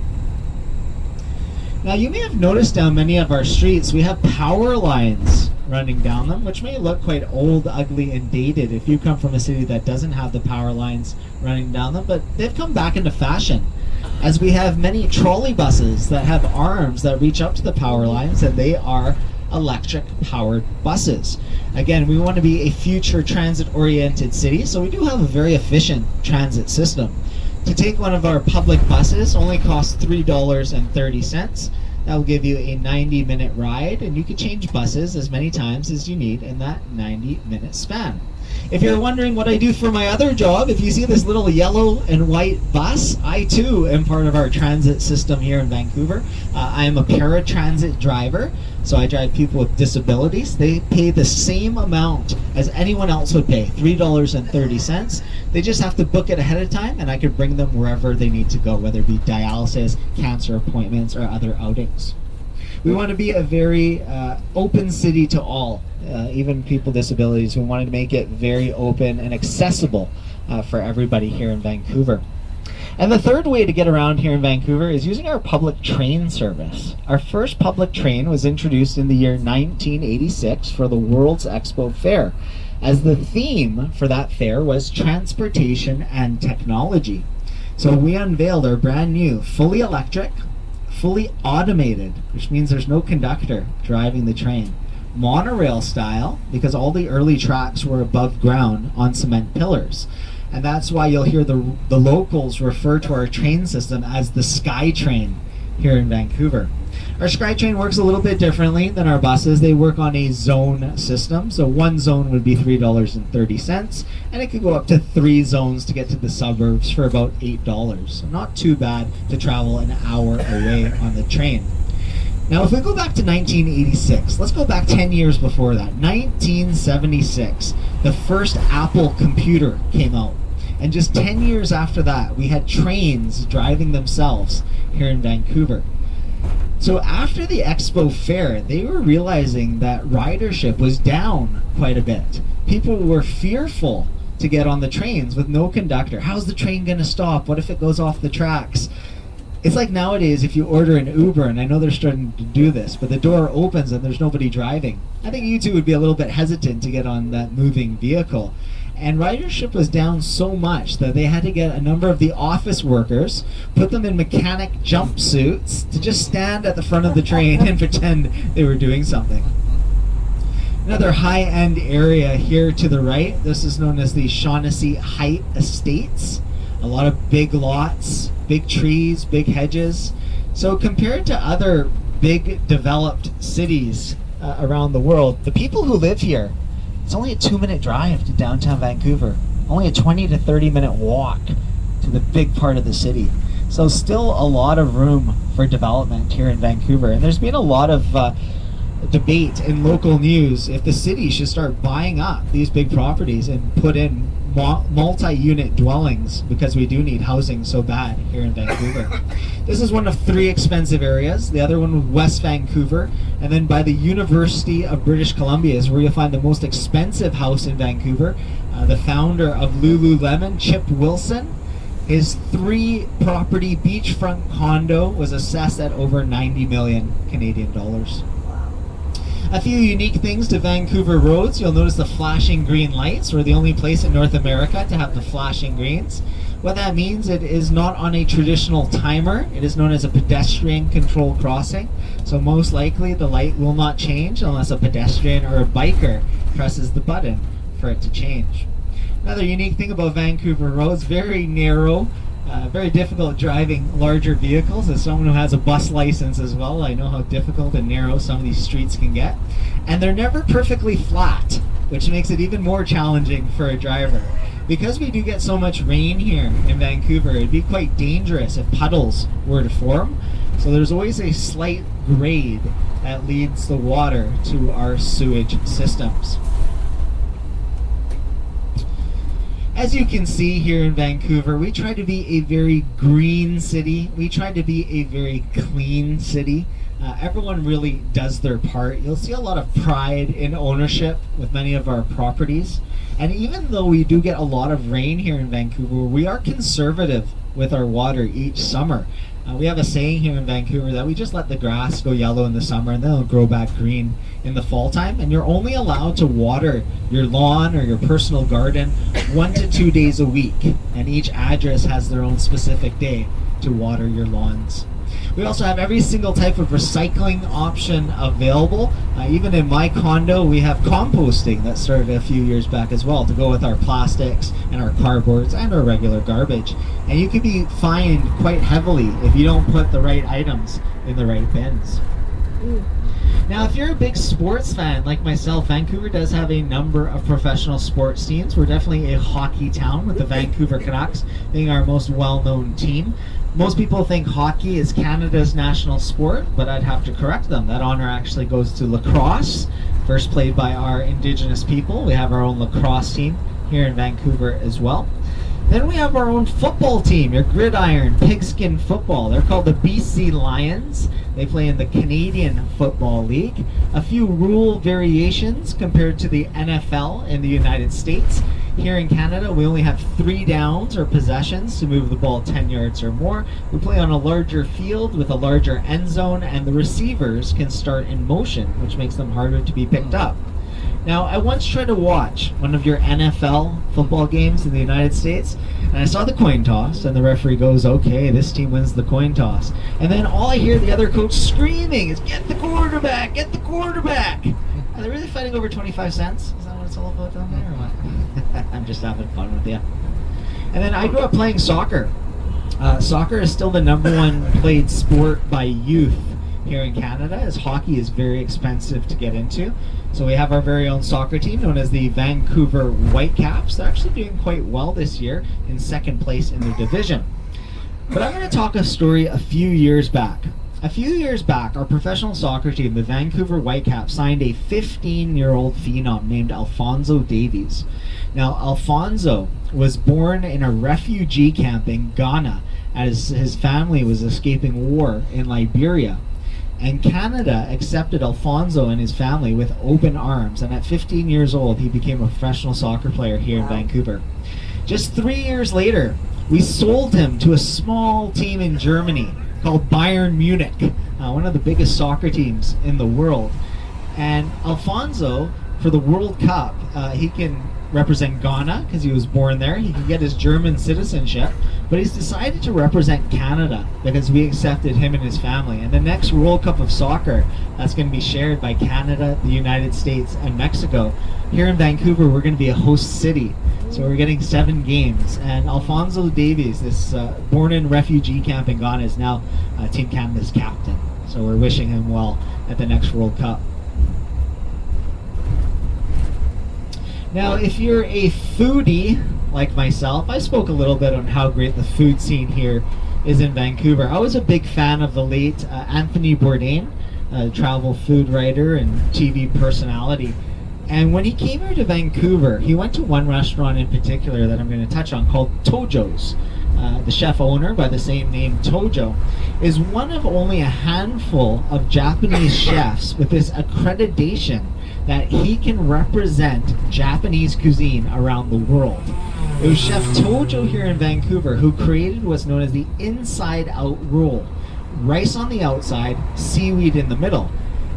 Now you may have noticed down many of our streets, we have power lines running down them, which may look quite old, ugly, and dated if you come from a city that doesn't have the power lines running down them, but they've come back into fashion, as we have many trolley buses that have arms that reach up to the power lines, and they are electric powered buses. Again, we want to be a future transit oriented city, so we do have a very efficient transit system. To take one of our public buses only costs $3.30. That will give you a 90-minute ride, and you can change buses as many times as you need in that 90-minute span. If you're wondering what I do for my other job, if you see this little yellow and white bus, I too am part of our transit system here in Vancouver. I am a paratransit driver, so I drive people with disabilities. They pay the same amount as anyone else would pay, $3.30. They just have to book it ahead of time, and I can bring them wherever they need to go, whether it be dialysis, cancer appointments, or other outings. We want to be a very open city to all, even people with disabilities. We wanted to make it very open and accessible for everybody here in Vancouver. And the third way to get around here in Vancouver is using our public train service. Our first public train was introduced in the year 1986 for the World's Expo Fair, as the theme for that fair was transportation and technology. So we unveiled our brand new, fully electric, fully automated, which means there's no conductor driving the train, monorail style, because all the early tracks were above ground on cement pillars. And that's why you'll hear the locals refer to our train system as the Skytrain here in Vancouver. Our Skytrain works a little bit differently than our buses. They work on a zone system. So one zone would be $3.30, and it could go up to 3 zones to get to the suburbs for about $8. So not too bad to travel an hour away on the train. Now if we go back to 1986, let's go back 10 years before that. 1976, the first Apple computer came out. And just 10 years after that, we had trains driving themselves here in Vancouver. So after the Expo Fair, they were realizing that ridership was down quite a bit. People were fearful to get on the trains with no conductor. How's the train going to stop? What if it goes off the tracks? It's like nowadays if you order an Uber, and I know they're starting to do this, but the door opens and there's nobody driving. I think you two would be a little bit hesitant to get on that moving vehicle. And ridership was down so much that they had to get a number of the office workers, put them in mechanic jumpsuits to just stand at the front of the train and pretend they were doing something. Another high-end area here to the right, this is known as the Shaughnessy Height Estates. A lot of big lots, big trees, big hedges. So compared to other big developed cities around the world, the people who live here, it's only a 2-minute drive to downtown Vancouver, only a 20 to 30-minute walk to the big part of the city. So still a lot of room for development here in Vancouver. And there's been a lot of debate in local news if the city should start buying up these big properties and put in multi-unit dwellings, because we do need housing so bad here in Vancouver. This is one of 3 expensive areas. The other one, West Vancouver, and then by the University of British Columbia is where you'll find the most expensive house in Vancouver. The founder of Lululemon, Chip Wilson, his 3-property beachfront condo was assessed at over 90 million Canadian dollars. A few unique things to Vancouver roads. You'll notice the flashing green lights. We're the only place in North America to have the flashing greens. What that means, it is not on a traditional timer. It is known as a pedestrian control crossing. So most likely the light will not change unless a pedestrian or a biker presses the button for it to change. Another unique thing about Vancouver roads, very narrow. Very difficult driving larger vehicles. As someone who has a bus license as well, I know how difficult and narrow some of these streets can get. And they're never perfectly flat, which makes it even more challenging for a driver. Because we do get so much rain here in Vancouver, it'd be quite dangerous if puddles were to form. So there's always a slight grade that leads the water to our sewage systems. As you can see here in Vancouver, we try to be a very green city. We try to be a very clean city. Everyone really does their part. You'll see a lot of pride in ownership with many of our properties. And even though we do get a lot of rain here in Vancouver, we are conservative with our water each summer. We have a saying here in Vancouver that we just let the grass go yellow in the summer and then it'll grow back green in the fall time. And you're only allowed to water your lawn or your personal garden 1 to 2 days a week. And each address has their own specific day to water your lawns. We also have every single type of recycling option available. Even in my condo, we have composting that started a few years back as well to go with our plastics and our cardboards and our regular garbage. And you can be fined quite heavily if you don't put the right items in the right bins. Now, if you're a big sports fan like myself, Vancouver does have a number of professional sports teams. We're definitely a hockey town, with the Vancouver Canucks being our most well-known team. Most people think hockey is Canada's national sport, but I'd have to correct them. That honor actually goes to lacrosse, first played by our Indigenous people. We have our own lacrosse team here in Vancouver as well. Then we have our own football team, your gridiron, pigskin football. They're called the BC Lions. They play in the Canadian Football League. A few rule variations compared to the NFL in the United States. Here in Canada, we only have 3 downs or possessions to move the ball 10 yards or more. We play on a larger field with a larger end zone, and the receivers can start in motion, which makes them harder to be picked up. Now, I once tried to watch one of your NFL football games in the United States, and I saw the coin toss, and the referee goes, okay, this team wins the coin toss. And then all I hear the other coach screaming is, get the quarterback, get the quarterback. Are they really fighting over 25 cents? Is that what it's all about down there, or what? I'm just having fun with you. And then I grew up playing soccer. Soccer is still the #1 played sport by youth here in Canada, as hockey is very expensive to get into. So we have our very own soccer team known as the Vancouver Whitecaps. They're actually doing quite well this year, in 2nd place in their division. But I'm going to talk a story a few years back. A few years back, our professional soccer team, the Vancouver Whitecaps, signed a 15-year-old phenom named Alphonso Davies. Now, Alphonso was born in a refugee camp in Ghana as his family was escaping war in Liberia. And Canada accepted Alphonso and his family with open arms, and at 15 years old, he became a professional soccer player here in Vancouver. Just 3 years later, we sold him to a small team in Germany called Bayern Munich, one of the biggest soccer teams in the world. And Alfonso, for the World Cup, he can represent Ghana because he was born there. He can get his German citizenship, but he's decided to represent Canada because we accepted him and his family. And the next World Cup of soccer, that's going to be shared by Canada, the United States, and Mexico. Here in Vancouver, we're going to be a host city. So we're getting 7 games. And Alfonso Davies, this born in refugee camp in Ghana, is now Team Canada's captain. So we're wishing him well at the next World Cup. Now, if you're a foodie like myself, I spoke a little bit on how great the food scene here is in Vancouver. I was a big fan of the late Anthony Bourdain, a travel food writer and TV personality. And when he came here to Vancouver, he went to one restaurant in particular that I'm going to touch on called Tojo's. The chef owner, by the same name, Tojo, is one of only a handful of Japanese chefs with this accreditation that he can represent Japanese cuisine around the world. It was Chef Tojo here in Vancouver who created what's known as the inside-out roll. Rice on the outside, seaweed in the middle.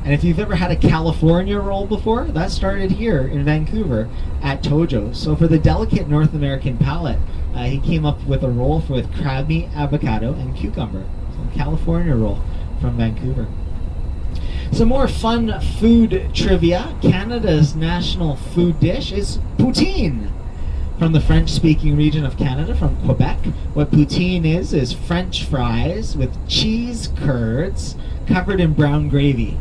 And if you've ever had a California roll before, that started here in Vancouver at Tojo. So for the delicate North American palate, he came up with a roll with crab meat, avocado, and cucumber. So California roll from Vancouver. Some more fun food trivia. Canada's national food dish is poutine. From the French-speaking region of Canada, from Quebec. What poutine is French fries with cheese curds covered in brown gravy.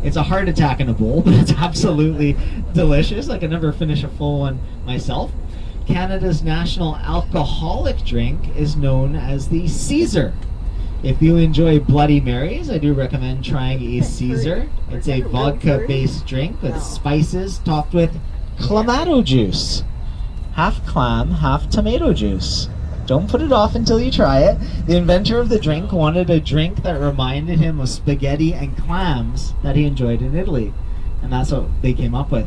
It's a heart attack in a bowl, but it's absolutely delicious. I can never finish a full one myself. Canada's national alcoholic drink is known as the Caesar. If you enjoy Bloody Marys, I do recommend trying a Caesar. It's a vodka-based drink with spices topped with clamato juice. Half clam, half tomato juice. Don't put it off until you try it. The inventor of the drink wanted a drink that reminded him of spaghetti and clams that he enjoyed in Italy. And that's what they came up with.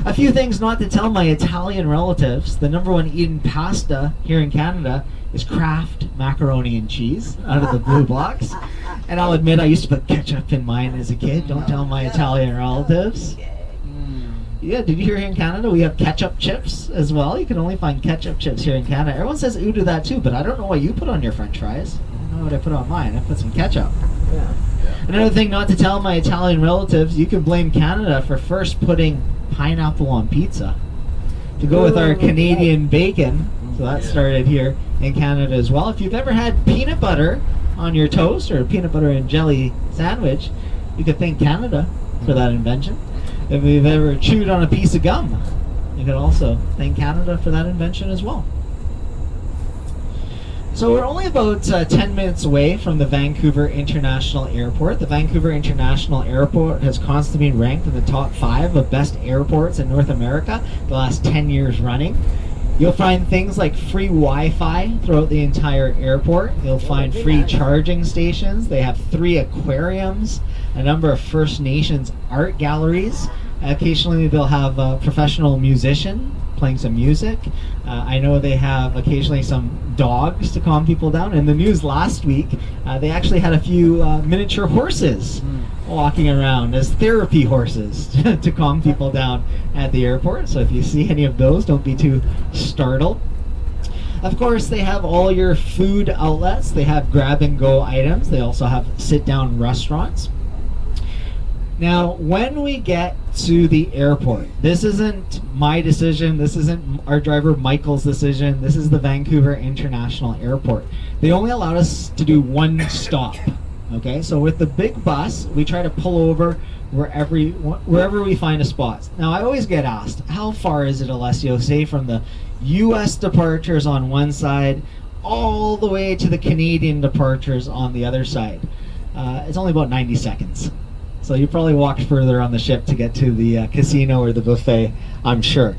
A few things not to tell my Italian relatives. The number one eaten pasta here in Canada is Kraft macaroni and cheese out of the blue box. And I'll admit I used to put ketchup in mine as a kid. Don't tell my Italian relatives. Yeah, did you hear here in Canada we have ketchup chips as well? You can only find ketchup chips here in Canada. Everyone says ooh to that too, but I don't know what you put on your French fries. I don't know what I put on mine. I put some ketchup. Yeah. Another thing not to tell my Italian relatives, you can blame Canada for first putting pineapple on pizza to go with our Canadian bacon. So that started here in Canada as well. If you've ever had peanut butter on your toast or a peanut butter and jelly sandwich, you could thank Canada for that invention. If you've ever chewed on a piece of gum, you could also thank Canada for that invention as well. So we're only about 10 minutes away from the Vancouver International Airport. The Vancouver International Airport has constantly been ranked in the top 5 of best airports in North America the last 10 years running. You'll find things like free Wi-Fi throughout the entire airport. You'll find free charging stations. They have 3 aquariums, a number of First Nations art galleries. Occasionally they'll have a professional musician playing some music. I know they have occasionally some dogs to calm people down. In the news last week, they actually had a few miniature horses walking around as therapy horses to calm people down at the airport. So if you see any of those, don't be too startled. Of course, they have all your food outlets. They have grab-and-go items. They also have sit-down restaurants. Now, when we get to the airport, this isn't my decision, this isn't our driver Michael's decision, this is the Vancouver International Airport. They only allowed us to do one stop, okay? So with the big bus, we try to pull over wherever we find a spot. Now, I always get asked, how far is it, Alessio, say from the U.S. departures on one side all the way to the Canadian departures on the other side? It's only about 90 seconds. So you probably walked further on the ship to get to the casino or the buffet, I'm sure.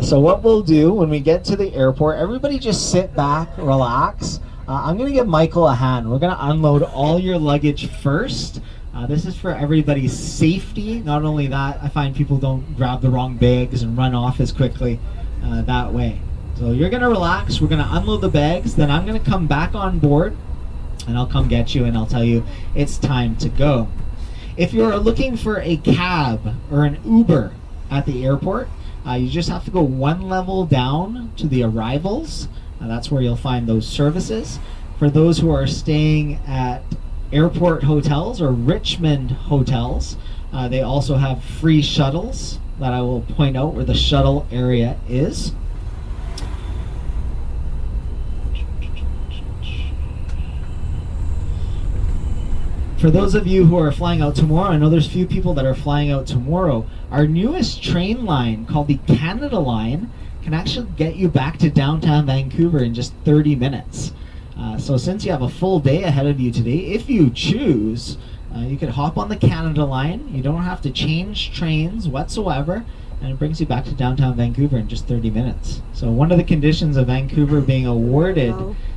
So what we'll do when we get to the airport, everybody just sit back, relax. I'm going to give Michael a hand. We're going to unload all your luggage first. This is for everybody's safety. Not only that, I find people don't grab the wrong bags and run off as quickly that way. So you're going to relax. We're going to unload the bags. Then I'm going to come back on board. and I'll come get you and I'll tell you it's time to go. If you're looking for a cab or an Uber at the airport, you just have to go one level down to the arrivals. That's where you'll find those services. For those who are staying at airport hotels or Richmond hotels, they also have free shuttles that I will point out where the shuttle area is. For those of you who are flying out tomorrow, I know there's a few people that are flying out tomorrow, our newest train line called the Canada Line can actually get you back to downtown Vancouver in just 30 minutes. So since you have a full day ahead of you today, if you choose, you could hop on the Canada Line. You don't have to change trains whatsoever, and it brings you back to downtown Vancouver in just 30 minutes. So one of the conditions of Vancouver being awarded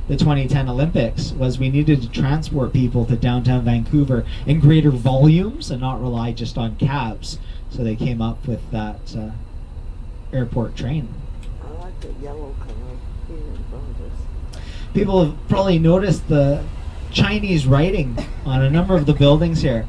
the 2010 Olympics was we needed to transport people to downtown Vancouver in greater volumes and not rely just on cabs. So they came up with that airport train. I like the yellow color here in front of us. People have probably noticed the Chinese writing on a number of the buildings here.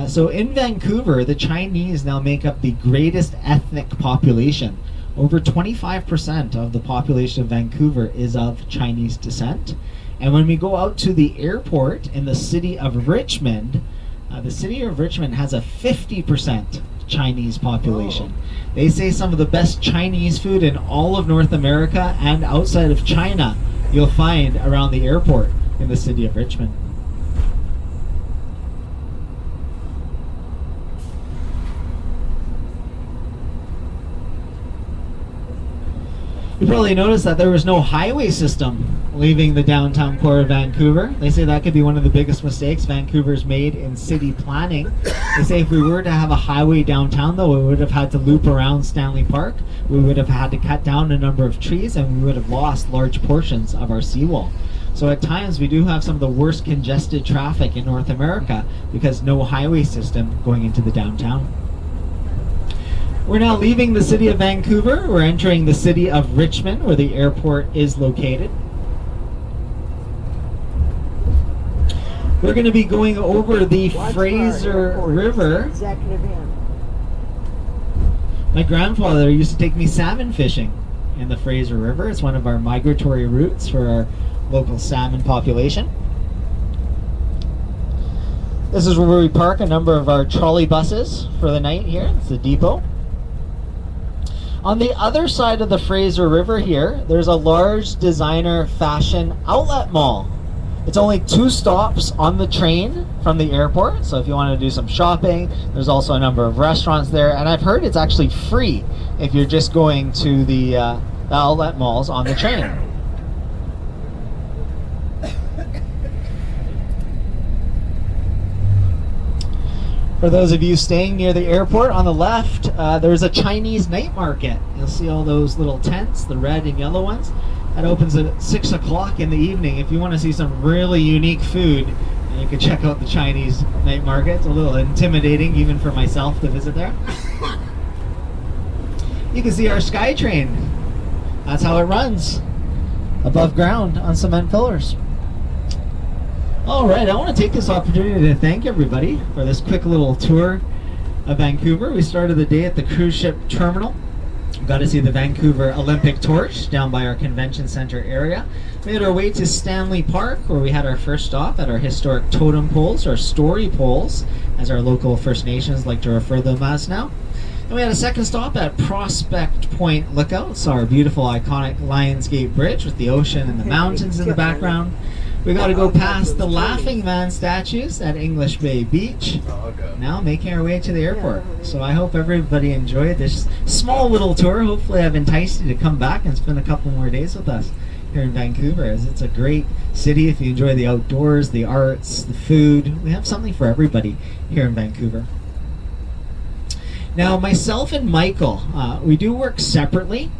So in Vancouver, the Chinese now make up the greatest ethnic population. Over 25% of the population of Vancouver is of Chinese descent. And when we go out to the airport in the city of Richmond, the city of Richmond has a 50% Chinese population. They say some of the best Chinese food in all of North America and outside of China you'll find around the airport in the city of Richmond. You probably noticed that there was no highway system leaving the downtown core of Vancouver. They say that could be one of the biggest mistakes Vancouver's made in city planning. They say if we were to have a highway downtown, though, we would have had to loop around Stanley Park. We would have had to cut down a number of trees, and we would have lost large portions of our seawall. So at times we do have some of the worst congested traffic in North America because no highway system going into the downtown. We're now leaving the city of Vancouver. We're entering the city of Richmond, where the airport is located. We're going to be going over the Fraser River. Executive Inn. My grandfather used to take me salmon fishing in the Fraser River. It's one of our migratory routes for our local salmon population. This is where we park a number of our trolley buses for the night here. It's the depot. On the other side of the Fraser River here, there's a large designer fashion outlet mall. It's only 2 stops on the train from the airport, so if you want to do some shopping, there's also a number of restaurants there, and I've heard it's actually free if you're just going to the outlet malls on the train. For those of you staying near the airport, on the left, there's a Chinese night market. You'll see all those little tents, the red and yellow ones. That opens at 6 o'clock in the evening. If you want to see some really unique food, you can check out the Chinese night market. It's a little intimidating, even for myself, to visit there. You can see our SkyTrain. That's how it runs, above ground on cement pillars. All right, I want to take this opportunity to thank everybody for this quick little tour of Vancouver. We started the day at the cruise ship terminal. Got to see the Vancouver Olympic torch down by our convention center area. We made our way to Stanley Park, where we had our first stop at our historic totem poles, or story poles, as our local First Nations like to refer them as now. Then we had a second stop at Prospect Point Lookout, saw our beautiful iconic Lionsgate Bridge with the ocean and the mountains in the background. We got to go past the Laughing Man statues at English Bay Beach. Now making our way to the airport. So I hope everybody enjoyed this small little tour. Hopefully I've enticed you to come back and spend a couple more days with us here in Vancouver, as it's a great city if you enjoy the outdoors, the arts, the food. We have something for everybody here in Vancouver. Now myself and Michael, we do work separately.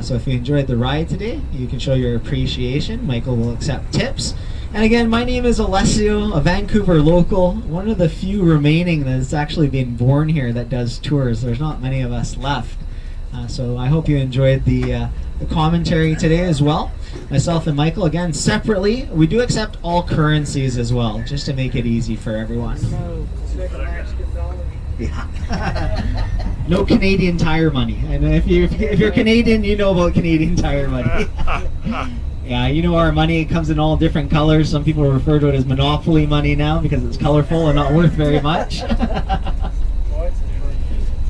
So if you enjoyed the ride today, you can show your appreciation. Michael will accept tips. And again, my name is Alessio, a Vancouver local, one of the few remaining that's actually been born here that does tours. There's not many of us left. So I hope you enjoyed the commentary today as well. Myself and Michael, again, separately. We do accept all currencies as well, just to make it easy for everyone. No. Yeah. No Canadian Tire money. And if you're Canadian, you know about Canadian Tire money. Yeah, you know our money comes in all different colors. Some people refer to it as Monopoly money now because it's colorful and not worth very much.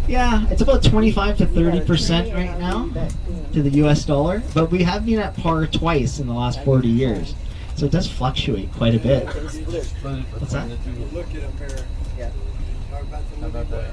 Yeah, it's about 25 to 30% right now to the US dollar, but we have been at par twice in the last 40 years. So it does fluctuate quite a bit. What's that? Look at a pair. Yeah. How about the